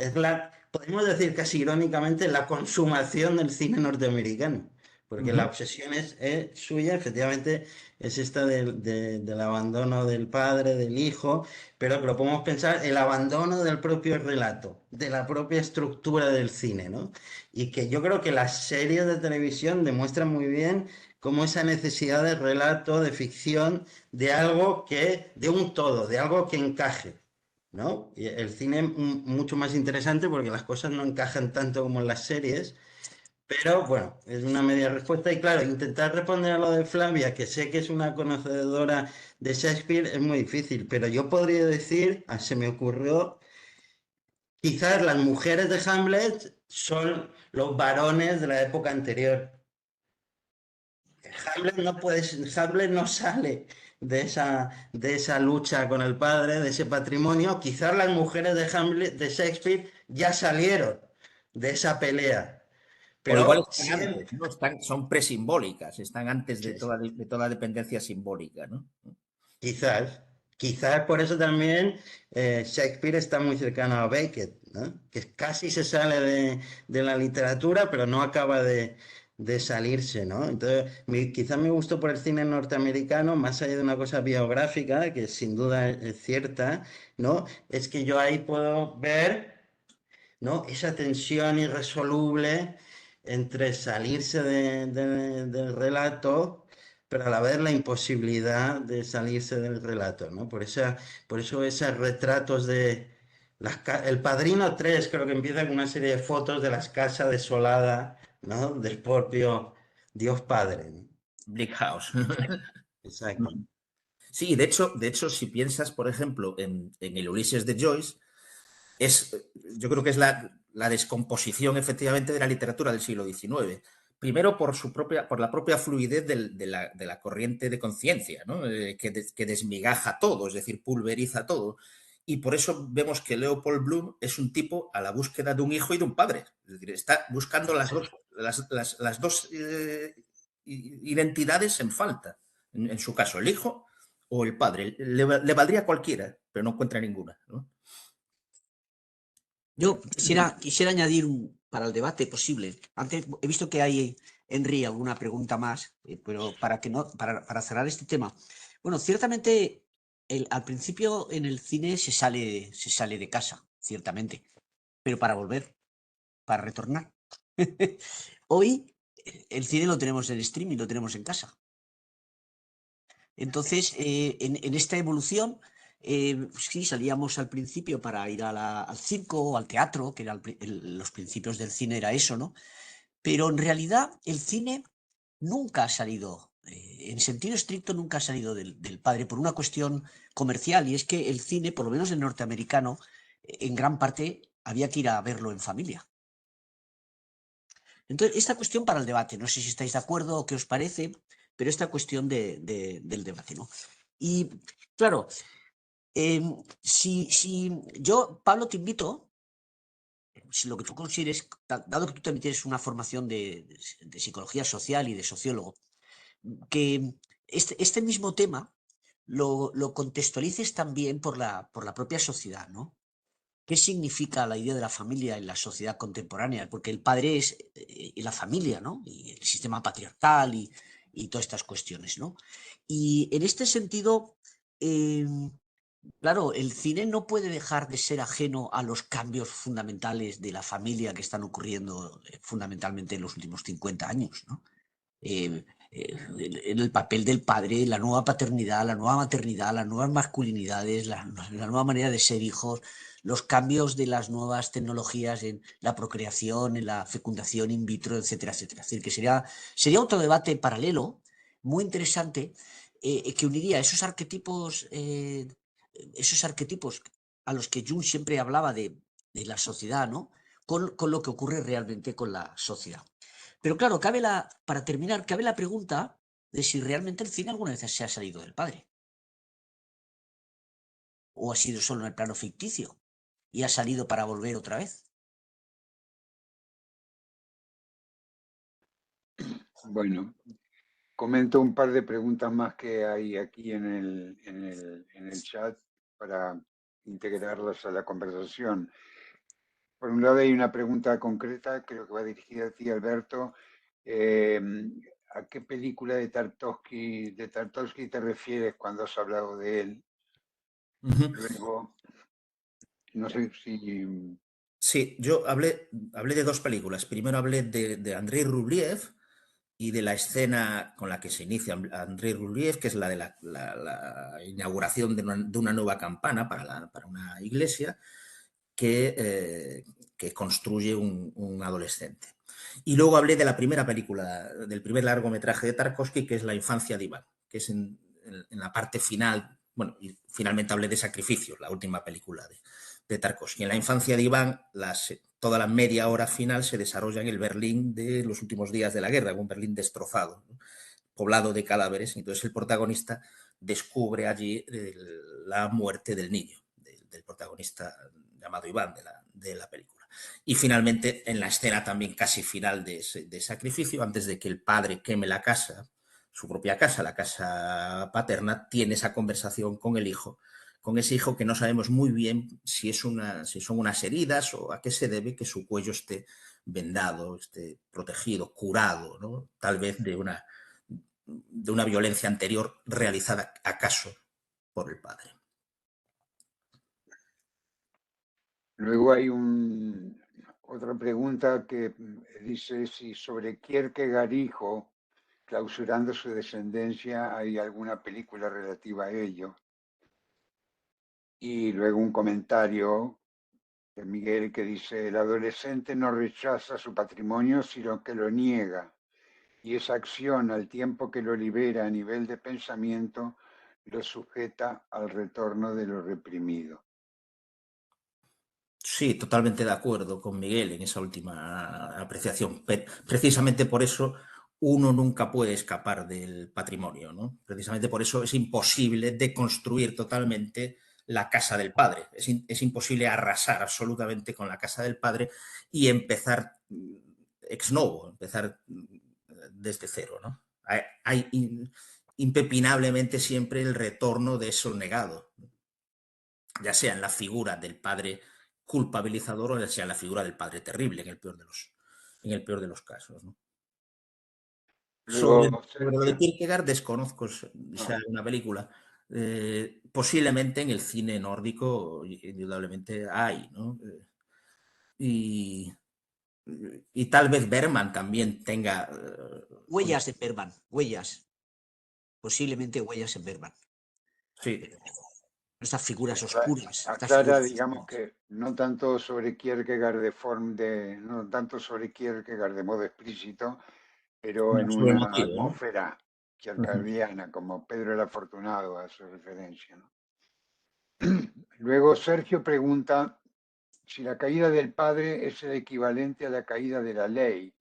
podemos decir casi irónicamente, la consumación del cine norteamericano, porque la obsesión es suya, efectivamente, es esta del abandono del padre, del hijo, pero que lo podemos pensar, el abandono del propio relato, de la propia estructura del cine, ¿no? Y que yo creo que las series de televisión demuestran muy bien cómo esa necesidad de relato, de ficción, de algo de un todo, de algo que encaje, ¿no? Y el cine es mucho más interesante porque las cosas no encajan tanto como en las series, pero bueno, es una media respuesta y claro, intentar responder a lo de Flavia, que sé que es una conocedora de Shakespeare, es muy difícil, pero yo podría decir, se me ocurrió, quizás las mujeres de Hamlet son los varones de la época anterior. Hamlet no sale de esa lucha con el padre, de ese patrimonio. Quizás las mujeres de Hamlet, de Shakespeare, ya salieron de esa pelea. O igual Pero están antes, ¿no? Son presimbólicas, están antes de toda dependencia simbólica, ¿no? quizás por eso también Shakespeare está muy cercano a Beckett, ¿no? Que casi se sale de la literatura, pero no acaba de salirse, ¿no? Entonces, quizás mi gusto por el cine norteamericano, más allá de una cosa biográfica, que sin duda es cierta, ¿no? Es que yo ahí puedo ver, ¿no? Esa tensión irresoluble entre salirse del relato, pero a la vez la imposibilidad de salirse del relato, ¿no? Por eso esos retratos de El Padrino 3 creo que empieza con una serie de fotos de las casas desoladas, ¿no? Del propio Dios Padre, ¿no? Bleak House. Exacto. Sí, de hecho, si piensas, por ejemplo, en el Ulises de Joyce, yo creo que es la descomposición efectivamente de la literatura del siglo XIX. Primero por la propia fluidez de la corriente de conciencia, ¿no? Que desmigaja todo, es decir, pulveriza todo. Y por eso vemos que Leopold Bloom es un tipo a la búsqueda de un hijo y de un padre. Es decir, está buscando las dos identidades en falta. En su caso, el hijo o el padre. Le valdría cualquiera, pero no encuentra ninguna, ¿no? Yo quisiera añadir para el debate posible. Antes he visto que hay, Henry, alguna pregunta más, pero para cerrar este tema. Bueno, ciertamente al principio en el cine se sale de casa, ciertamente, pero para volver, para retornar. Hoy el cine lo tenemos en streaming, lo tenemos en casa. Entonces, en esta evolución, sí, salíamos al principio para ir al circo o al teatro, que eran los principios del cine era eso, ¿no? Pero en realidad el cine nunca ha salido, en sentido estricto, nunca ha salido del padre por una cuestión comercial, y es que el cine, por lo menos el norteamericano, en gran parte había que ir a verlo en familia. Entonces, esta cuestión para el debate, no sé si estáis de acuerdo o qué os parece, pero esta cuestión del debate, ¿no? Y claro, si yo, Pablo, te invito, si lo que tú consideres, dado que tú también tienes una formación de psicología social y de sociólogo, que este mismo tema lo contextualices también por la propia sociedad, ¿no? ¿Qué significa la idea de la familia en la sociedad contemporánea? Porque el padre es la familia, ¿no? Y el sistema patriarcal y todas estas cuestiones, ¿no? Y en este sentido, claro, el cine no puede dejar de ser ajeno a los cambios fundamentales de la familia que están ocurriendo fundamentalmente en los últimos 50 años, ¿no? En el papel del padre, la nueva paternidad, la nueva maternidad, las nuevas masculinidades, la nueva manera de ser hijos, los cambios de las nuevas tecnologías en la procreación, en la fecundación in vitro, etcétera, etcétera. Es decir, que sería otro debate paralelo, muy interesante, que uniría esos arquetipos a los que Jung siempre hablaba de la sociedad, ¿no? Con lo que ocurre realmente con la sociedad. Pero claro, para terminar, cabe la pregunta de si realmente el cine alguna vez se ha salido del padre. O ha sido solo en el plano ficticio y ha salido para volver otra vez. Bueno, comento un par de preguntas más que hay aquí en el chat para integrarlas a la conversación. Por un lado hay una pregunta concreta, creo que va dirigida a ti, Alberto. ¿A qué película de Tarkovsky te refieres cuando has hablado de él? Luego, no sé si... Sí, yo hablé de dos películas. Primero hablé de Andrei Rublev y de la escena con la que se inicia Andrei Rublev, que es la de la inauguración de una nueva campana para una iglesia que construye un adolescente. Y luego hablé de la primera película, del primer largometraje de Tarkovsky, que es La infancia de Iván, que es en la parte final. Bueno, y finalmente hablé de Sacrificio, la última película de Tarkovsky. En La infancia de Iván, toda la media hora final se desarrolla en el Berlín de los últimos días de la guerra, un Berlín destrozado, ¿no? Poblado de cadáveres. Entonces el protagonista descubre allí la muerte del niño, del protagonista llamado Iván de la película. Y finalmente, en la escena también casi final de Sacrificio, antes de que el padre queme la casa, su propia casa, la casa paterna, tiene esa conversación con el hijo, con ese hijo que no sabemos muy bien si son unas heridas o a qué se debe que su cuello esté vendado, esté protegido, curado, ¿no? Tal vez de una violencia anterior realizada acaso por el padre. Luego hay otra pregunta que dice si sobre Kierkegaard hijo, clausurando su descendencia, hay alguna película relativa a ello. Y luego un comentario de Miguel que dice, el adolescente no rechaza su patrimonio, sino que lo niega. Y esa acción, al tiempo que lo libera a nivel de pensamiento, lo sujeta al retorno de lo reprimido. Sí, totalmente de acuerdo con Miguel en esa última apreciación. Precisamente por eso uno nunca puede escapar del patrimonio, ¿no? Precisamente por eso es imposible deconstruir totalmente la casa del padre. Es imposible arrasar absolutamente con la casa del padre y empezar ex novo, empezar desde cero, ¿no? Hay impepinablemente siempre el retorno de eso negado, ya sea en la figura del padre culpabilizador o ya sea en la figura del padre terrible, en el peor de los casos, ¿no? Sobre lo de Kierkegaard desconozco si sea una película. Posiblemente en el cine nórdico indudablemente hay, ¿no? Y tal vez Bergman también tenga... Huellas de Bergman, huellas. Posiblemente huellas en Bergman. Sí. Estas figuras oscuras. Aclara, digamos que no tanto sobre Kierkegaard no tanto sobre Kierkegaard de modo explícito, pero en una atmósfera kierkegaardiana, como Pedro el Afortunado a su referencia, ¿no? Luego Sergio pregunta si la caída del padre es el equivalente a la caída de la ley,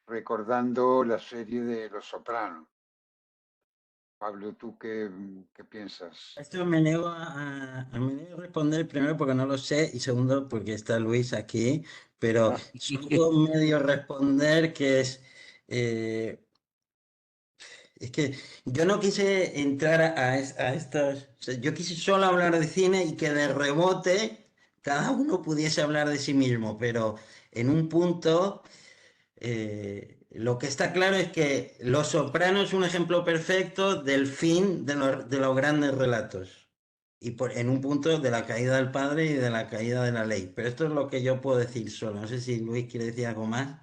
recordando la serie de Los Sopranos. Pablo, ¿tú qué piensas? Esto me niego a responder primero porque no lo sé y segundo porque está Luis aquí, pero solo medio responder que es Es que yo no quise entrar a estas... O sea, yo quise solo hablar de cine y que de rebote cada uno pudiese hablar de sí mismo, pero en un punto lo que está claro es que Los Sopranos es un ejemplo perfecto del fin de los grandes relatos. Y en un punto de la caída del padre y de la caída de la ley. Pero esto es lo que yo puedo decir solo. No sé si Luis quiere decir algo más.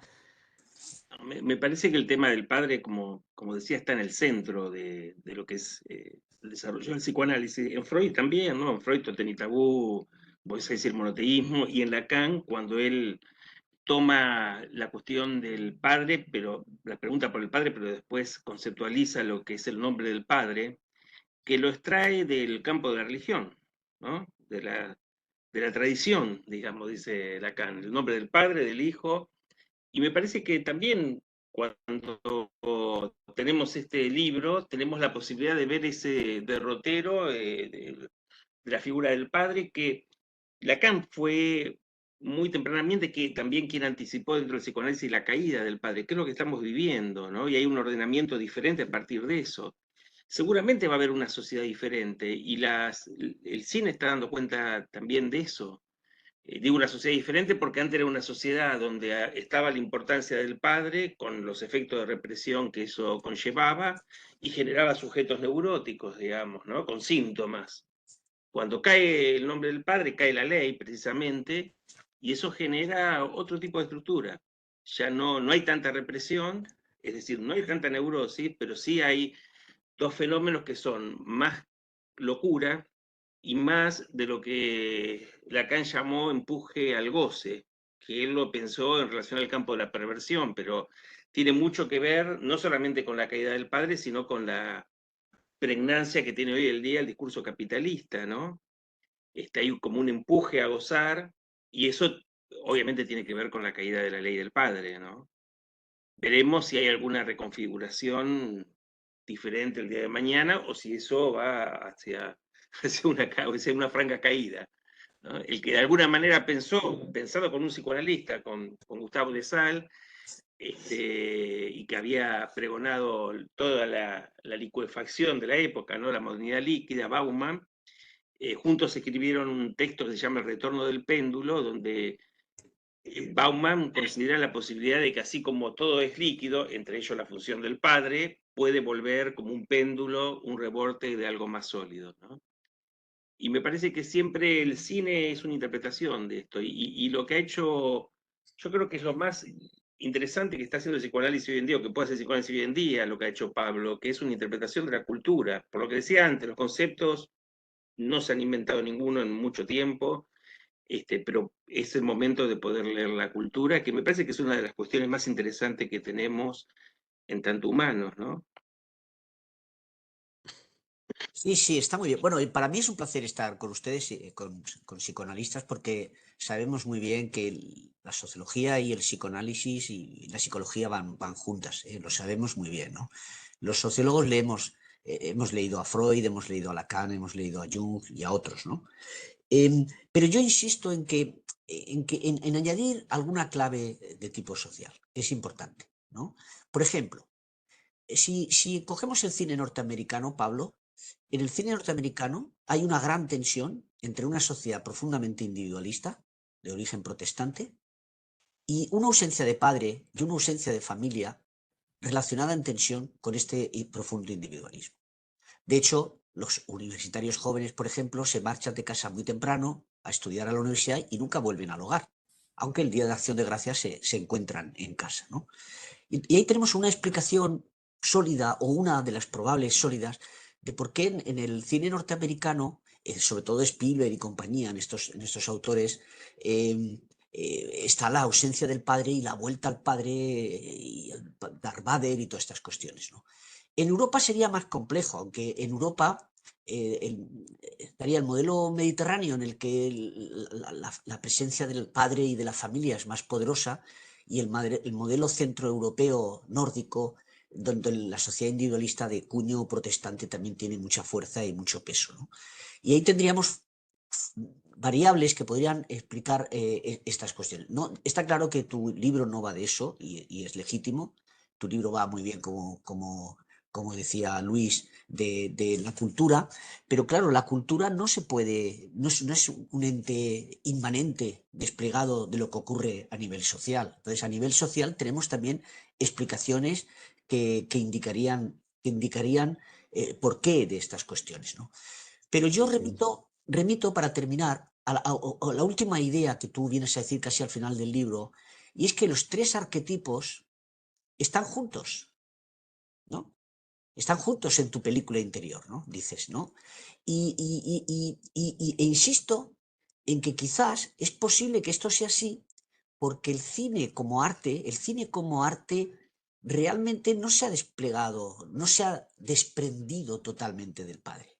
Me parece que el tema del padre, como decía, está en el centro de lo que es el desarrollo del psicoanálisis. En Freud también, ¿no? En Freud, Totem y Tabú, voy a decir monoteísmo, y en Lacan, cuando él toma la cuestión del padre, pero la pregunta por el padre, pero después conceptualiza lo que es el nombre del padre, que lo extrae del campo de la religión, ¿no? De la tradición, digamos, dice Lacan, el nombre del padre, del hijo, y me parece que también cuando tenemos este libro, tenemos la posibilidad de ver ese derrotero de la figura del padre, que Lacan fue muy tempranamente que también quien anticipó dentro del psicoanálisis la caída del padre, que es lo que estamos viviendo, ¿no? Y hay un ordenamiento diferente a partir de eso. Seguramente va a haber una sociedad diferente y el cine está dando cuenta también de eso. Digo una sociedad diferente porque antes era una sociedad donde estaba la importancia del padre con los efectos de represión que eso conllevaba y generaba sujetos neuróticos, digamos, ¿no? Con síntomas. Cuando cae el nombre del padre, cae la ley precisamente y eso genera otro tipo de estructura. Ya no hay tanta represión, es decir, no hay tanta neurosis, pero sí hay dos fenómenos que son más locura y más de lo que Lacan llamó empuje al goce, que él lo pensó en relación al campo de la perversión, pero tiene mucho que ver no solamente con la caída del padre, sino con la pregnancia que tiene hoy el día el discurso capitalista, ¿no? Hay como un empuje a gozar, y eso obviamente tiene que ver con la caída de la ley del padre, ¿no? Veremos si hay alguna reconfiguración diferente el día de mañana o si eso va hacia una franca caída, ¿no? El que de alguna manera pensado con un psicoanalista, con Gustavo de Sal, y que había pregonado toda la licuefacción de la época, ¿no? La modernidad líquida, Bauman, juntos escribieron un texto que se llama El retorno del péndulo, donde Bauman considera la posibilidad de que así como todo es líquido, entre ellos la función del padre, puede volver como un péndulo, un rebote de algo más sólido, ¿no? Y me parece que siempre el cine es una interpretación de esto, y lo que ha hecho, yo creo que es lo más interesante que está haciendo el psicoanálisis hoy en día, o que puede hacer el psicoanálisis hoy en día, lo que ha hecho Pablo, que es una interpretación de la cultura. Por lo que decía antes, los conceptos no se han inventado ninguno en mucho tiempo, pero es el momento de poder leer la cultura, que me parece que es una de las cuestiones más interesantes que tenemos en tanto humanos, ¿no? Sí, sí, está muy bien. Bueno, y para mí es un placer estar con ustedes, con psicoanalistas, porque sabemos muy bien que la sociología y el psicoanálisis y la psicología van juntas, lo sabemos muy bien, ¿no? Los sociólogos hemos leído a Freud, hemos leído a Lacan, hemos leído a Jung y a otros, ¿no? Pero yo insisto en añadir alguna clave de tipo social, que es importante, ¿no? Por ejemplo, si cogemos el cine norteamericano, Pablo, en el cine norteamericano hay una gran tensión entre una sociedad profundamente individualista, de origen protestante, y una ausencia de padre y una ausencia de familia relacionada en tensión con este profundo individualismo. De hecho, los universitarios jóvenes, por ejemplo, se marchan de casa muy temprano a estudiar a la universidad y nunca vuelven al hogar, aunque el día de Acción de Gracias se encuentran en casa, ¿no? Y ahí tenemos una explicación sólida, o una de las probables sólidas, de por qué en el cine norteamericano, sobre todo Spielberg y compañía, en estos autores, está la ausencia del padre y la vuelta al padre, y el Darth Vader y todas estas cuestiones, ¿no? En Europa sería más complejo, aunque en Europa estaría el modelo mediterráneo, en el que la presencia del padre y de la familia es más poderosa, y el modelo centroeuropeo nórdico, donde la sociedad individualista de cuño protestante también tiene mucha fuerza y mucho peso, ¿no? Y ahí tendríamos variables que podrían explicar estas cuestiones. No, está claro que tu libro no va de eso, y es legítimo. Tu libro va muy bien como como decía Luis, de la cultura, pero claro, la cultura no se puede, no es un ente inmanente desplegado de lo que ocurre a nivel social. Entonces, a nivel social tenemos también explicaciones que indicarían por qué de estas cuestiones, ¿no? Pero yo remito para terminar a la última idea que tú vienes a decir casi al final del libro, y es que los tres arquetipos están juntos, ¿no? Están juntos en tu película interior, ¿no? Dices, ¿no? E insisto en que quizás es posible que esto sea así porque el cine como arte realmente no se ha desplegado, no se ha desprendido totalmente del padre,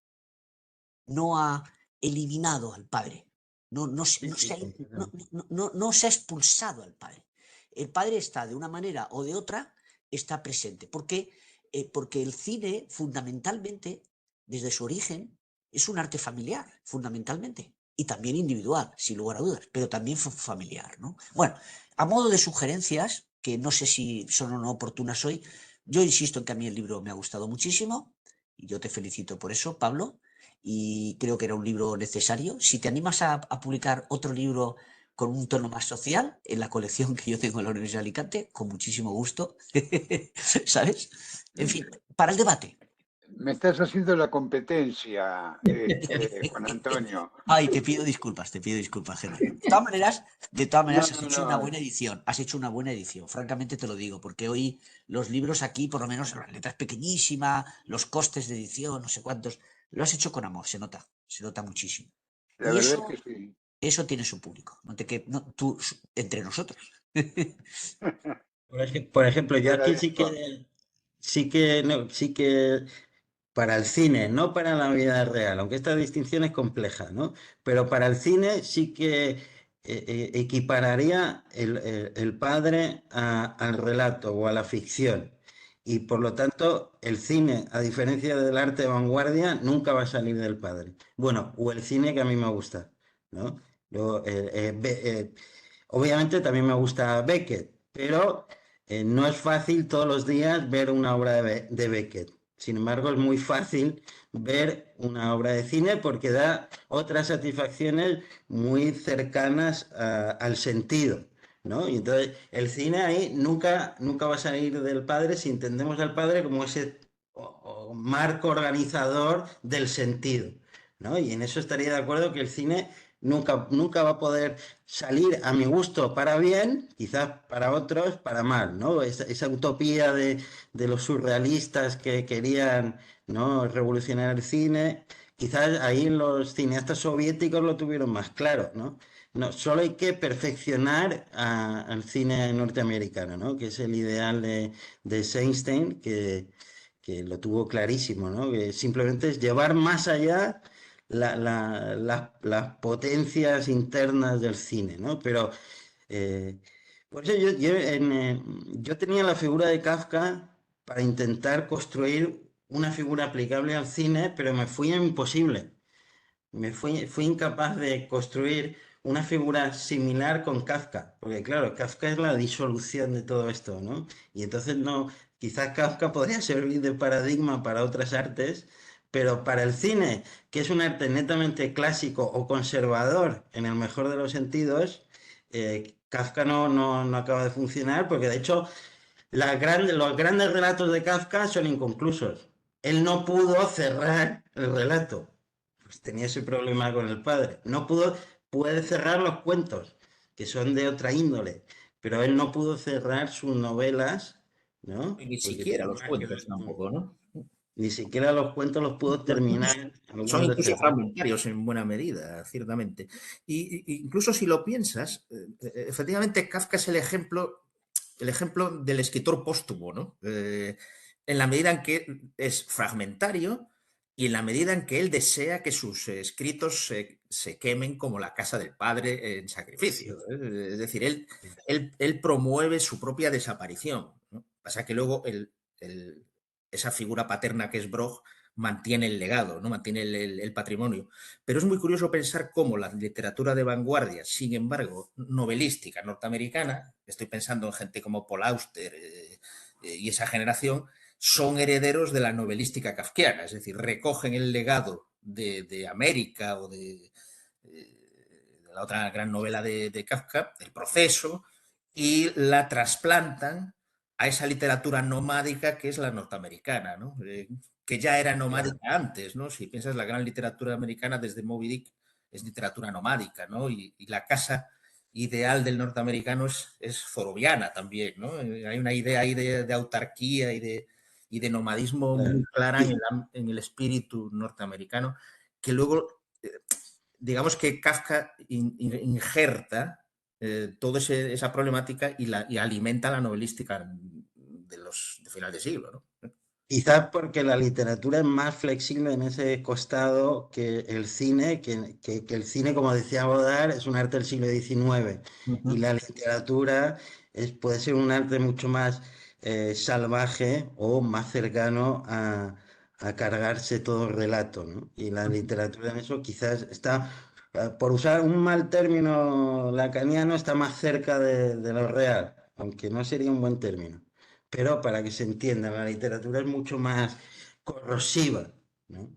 no ha eliminado al padre, no se ha expulsado al padre. El padre está de una manera o de otra, está presente. ¿Por qué? Porque el cine fundamentalmente, desde su origen, es un arte familiar, fundamentalmente. Y también individual, sin lugar a dudas, pero también familiar, ¿no? Bueno, a modo de sugerencias, que no sé si son o no oportunas hoy, yo insisto en que a mí el libro me ha gustado muchísimo, y yo te felicito por eso, Pablo, y creo que era un libro necesario. Si te animas a publicar otro libro con un tono más social en la colección que yo tengo en la Universidad de Alicante, con muchísimo gusto, ¿sabes? En fin, para el debate. Me estás haciendo la competencia, Juan Antonio. Ay, te pido disculpas, Henry. De todas maneras, has hecho una buena edición, francamente te lo digo, porque hoy los libros aquí, por lo menos las letras pequeñísimas, los costes de edición, no sé cuántos, lo has hecho con amor, se nota muchísimo. La Y verdad es que sí. eso tiene su público, tú, entre nosotros. Por ejemplo, yo aquí Agradezco. sí que para el cine, no para la vida real, aunque esta distinción es compleja, ¿no? Pero para el cine sí que equipararía el padre al relato o a la ficción. Y por lo tanto, el cine, a diferencia del arte de vanguardia, nunca va a salir del padre. Bueno, o el cine que a mí me gusta, ¿no? Yo, obviamente también me gusta Beckett, pero no es fácil todos los días ver una obra de Beckett. Sin embargo, es muy fácil ver una obra de cine porque da otras satisfacciones muy cercanas al sentido, ¿no? Y entonces el cine ahí nunca va a salir del padre si entendemos al padre como ese marco organizador del sentido, ¿no? Y en eso estaría de acuerdo que el cine nunca va a poder salir a mi gusto para bien, quizás para otros para mal, ¿no? Esa utopía de los surrealistas que querían, ¿no?, revolucionar el cine, quizás ahí los cineastas soviéticos lo tuvieron más claro, ¿no? No, solo hay que perfeccionar al cine norteamericano, ¿no? Que es el ideal de Einstein, que lo tuvo clarísimo, ¿no? Que simplemente es llevar más allá las potencias internas del cine, ¿no? Pero eh, por eso yo tenía la figura de Kafka para intentar construir una figura aplicable al cine, pero me fui imposible. Fui incapaz de construir una figura similar con Kafka, porque claro, Kafka es la disolución de todo esto, ¿no? Y entonces no, quizás Kafka podría servir de paradigma para otras artes, pero para el cine, que es un arte netamente clásico o conservador en el mejor de los sentidos, Kafka no acaba de funcionar, porque de hecho los grandes relatos de Kafka son inconclusos. Él no pudo cerrar el relato. Pues tenía ese problema con el padre. Puede cerrar los cuentos, que son de otra índole, pero él no pudo cerrar sus novelas, ¿no? Ni Porque siquiera los tenía que cuentos ver tampoco, ¿no? Ni siquiera los cuentos los pudo terminar, Son algunos de incluso cerrar. fragmentarios en buena medida, ciertamente. Incluso si lo piensas, efectivamente Kafka es el ejemplo del escritor póstumo, ¿no? En la medida en que es fragmentario y en la medida en que él desea que sus escritos se quemen como la casa del padre en sacrificio. Es decir, él promueve su propia desaparición, ¿no? Pasa que luego esa figura paterna que es Broch mantiene el legado, ¿no? Mantiene el patrimonio. Pero es muy curioso pensar cómo la literatura de vanguardia, sin embargo, novelística norteamericana, estoy pensando en gente como Paul Auster y esa generación, son herederos de la novelística kafkiana, es decir, recogen el legado de América o de la otra gran novela de Kafka, El proceso, y la trasplantan a esa literatura nomádica que es la norteamericana, ¿no? Que ya era nomádica antes, ¿no? Si piensas, la gran literatura americana desde Moby Dick es literatura nomádica, ¿no? Y la casa ideal del norteamericano es zoroviana también, ¿no? Hay una idea ahí de autarquía y de nomadismo muy clara en el espíritu norteamericano, que luego, digamos que Kafka injerta toda esa problemática y alimenta la novelística de final de siglo, ¿no? Quizás porque la literatura es más flexible en ese costado que el cine, que el cine, como decía Baudelaire, es un arte del siglo XIX y la literatura puede ser un arte mucho más salvaje o más cercano a cargarse todo el relato, ¿no? Y la literatura en eso quizás está, por usar un mal término lacaniano, está más cerca de lo real, aunque no sería un buen término. Pero para que se entienda, la literatura es mucho más corrosiva, ¿no?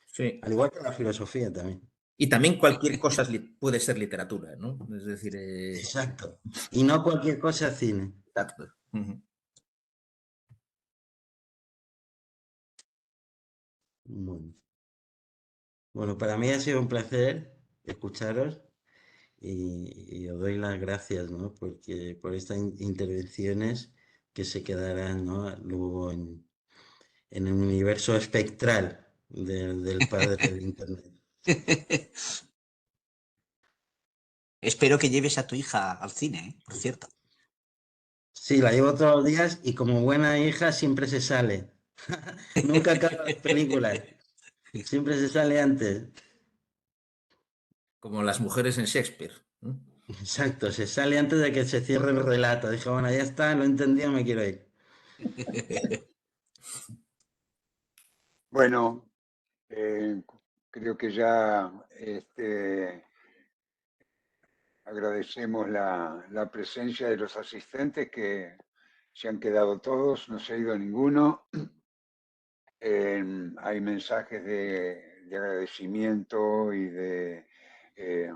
Sí. Al igual que la filosofía también. Y también cualquier cosa puede ser literatura, ¿no? Es decir... Exacto. Y no cualquier cosa es cine. Exacto. Bueno, para mí ha sido un placer escucharos y os doy las gracias, ¿no? Porque por estas intervenciones que se quedarán, ¿no? Luego en el universo espectral del padre del Internet. Espero que lleves a tu hija al cine, por cierto. Sí, la llevo todos los días y como buena hija siempre se sale. Nunca acaba las películas. Siempre se sale antes. Como las mujeres en Shakespeare, ¿no? Exacto, se sale antes de que se cierre el relato. Dije, bueno, ya está, lo he entendido, me quiero ir. Bueno, creo que ya agradecemos la presencia de los asistentes, que se han quedado todos, no se ha ido ninguno. Hay mensajes de agradecimiento y que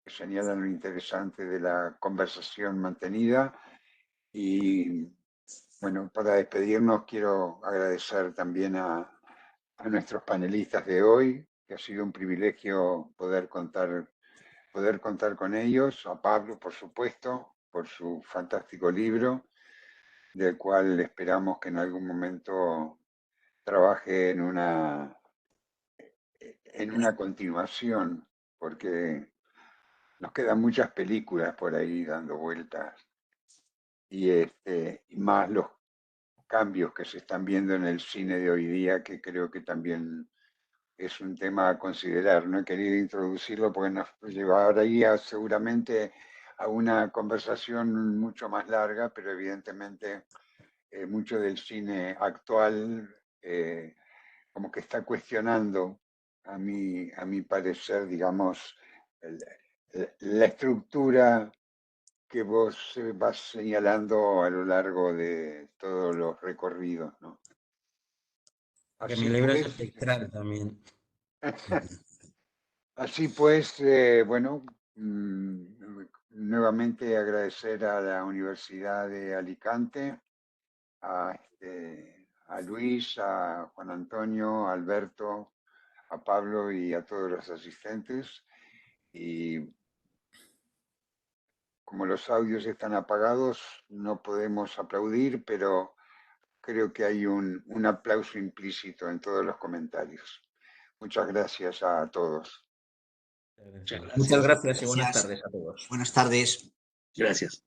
señalan lo interesante de la conversación mantenida. Y bueno, para despedirnos quiero agradecer también a nuestros panelistas de hoy, que ha sido un privilegio poder contar con ellos, a Pablo, por supuesto, por su fantástico libro, del cual esperamos que en algún momento trabaje en una continuación, porque nos quedan muchas películas por ahí dando vueltas y más los cambios que se están viendo en el cine de hoy día, que creo que también es un tema a considerar. No he querido introducirlo porque nos llevaría seguramente a una conversación mucho más larga, pero evidentemente mucho del cine actual como que está cuestionando, a mi parecer, digamos, la estructura que vos vas señalando a lo largo de todos los recorridos, ¿no? Que mi libro es espectral también. Así pues, bueno, nuevamente agradecer a la Universidad de Alicante, a Luis, a Juan Antonio, a Alberto, a Pablo y a todos los asistentes. Y como los audios están apagados, no podemos aplaudir, pero creo que hay un aplauso implícito en todos los comentarios. Muchas gracias a todos. Muchas gracias y buenas Gracias. tardes a todos. Buenas tardes. Gracias.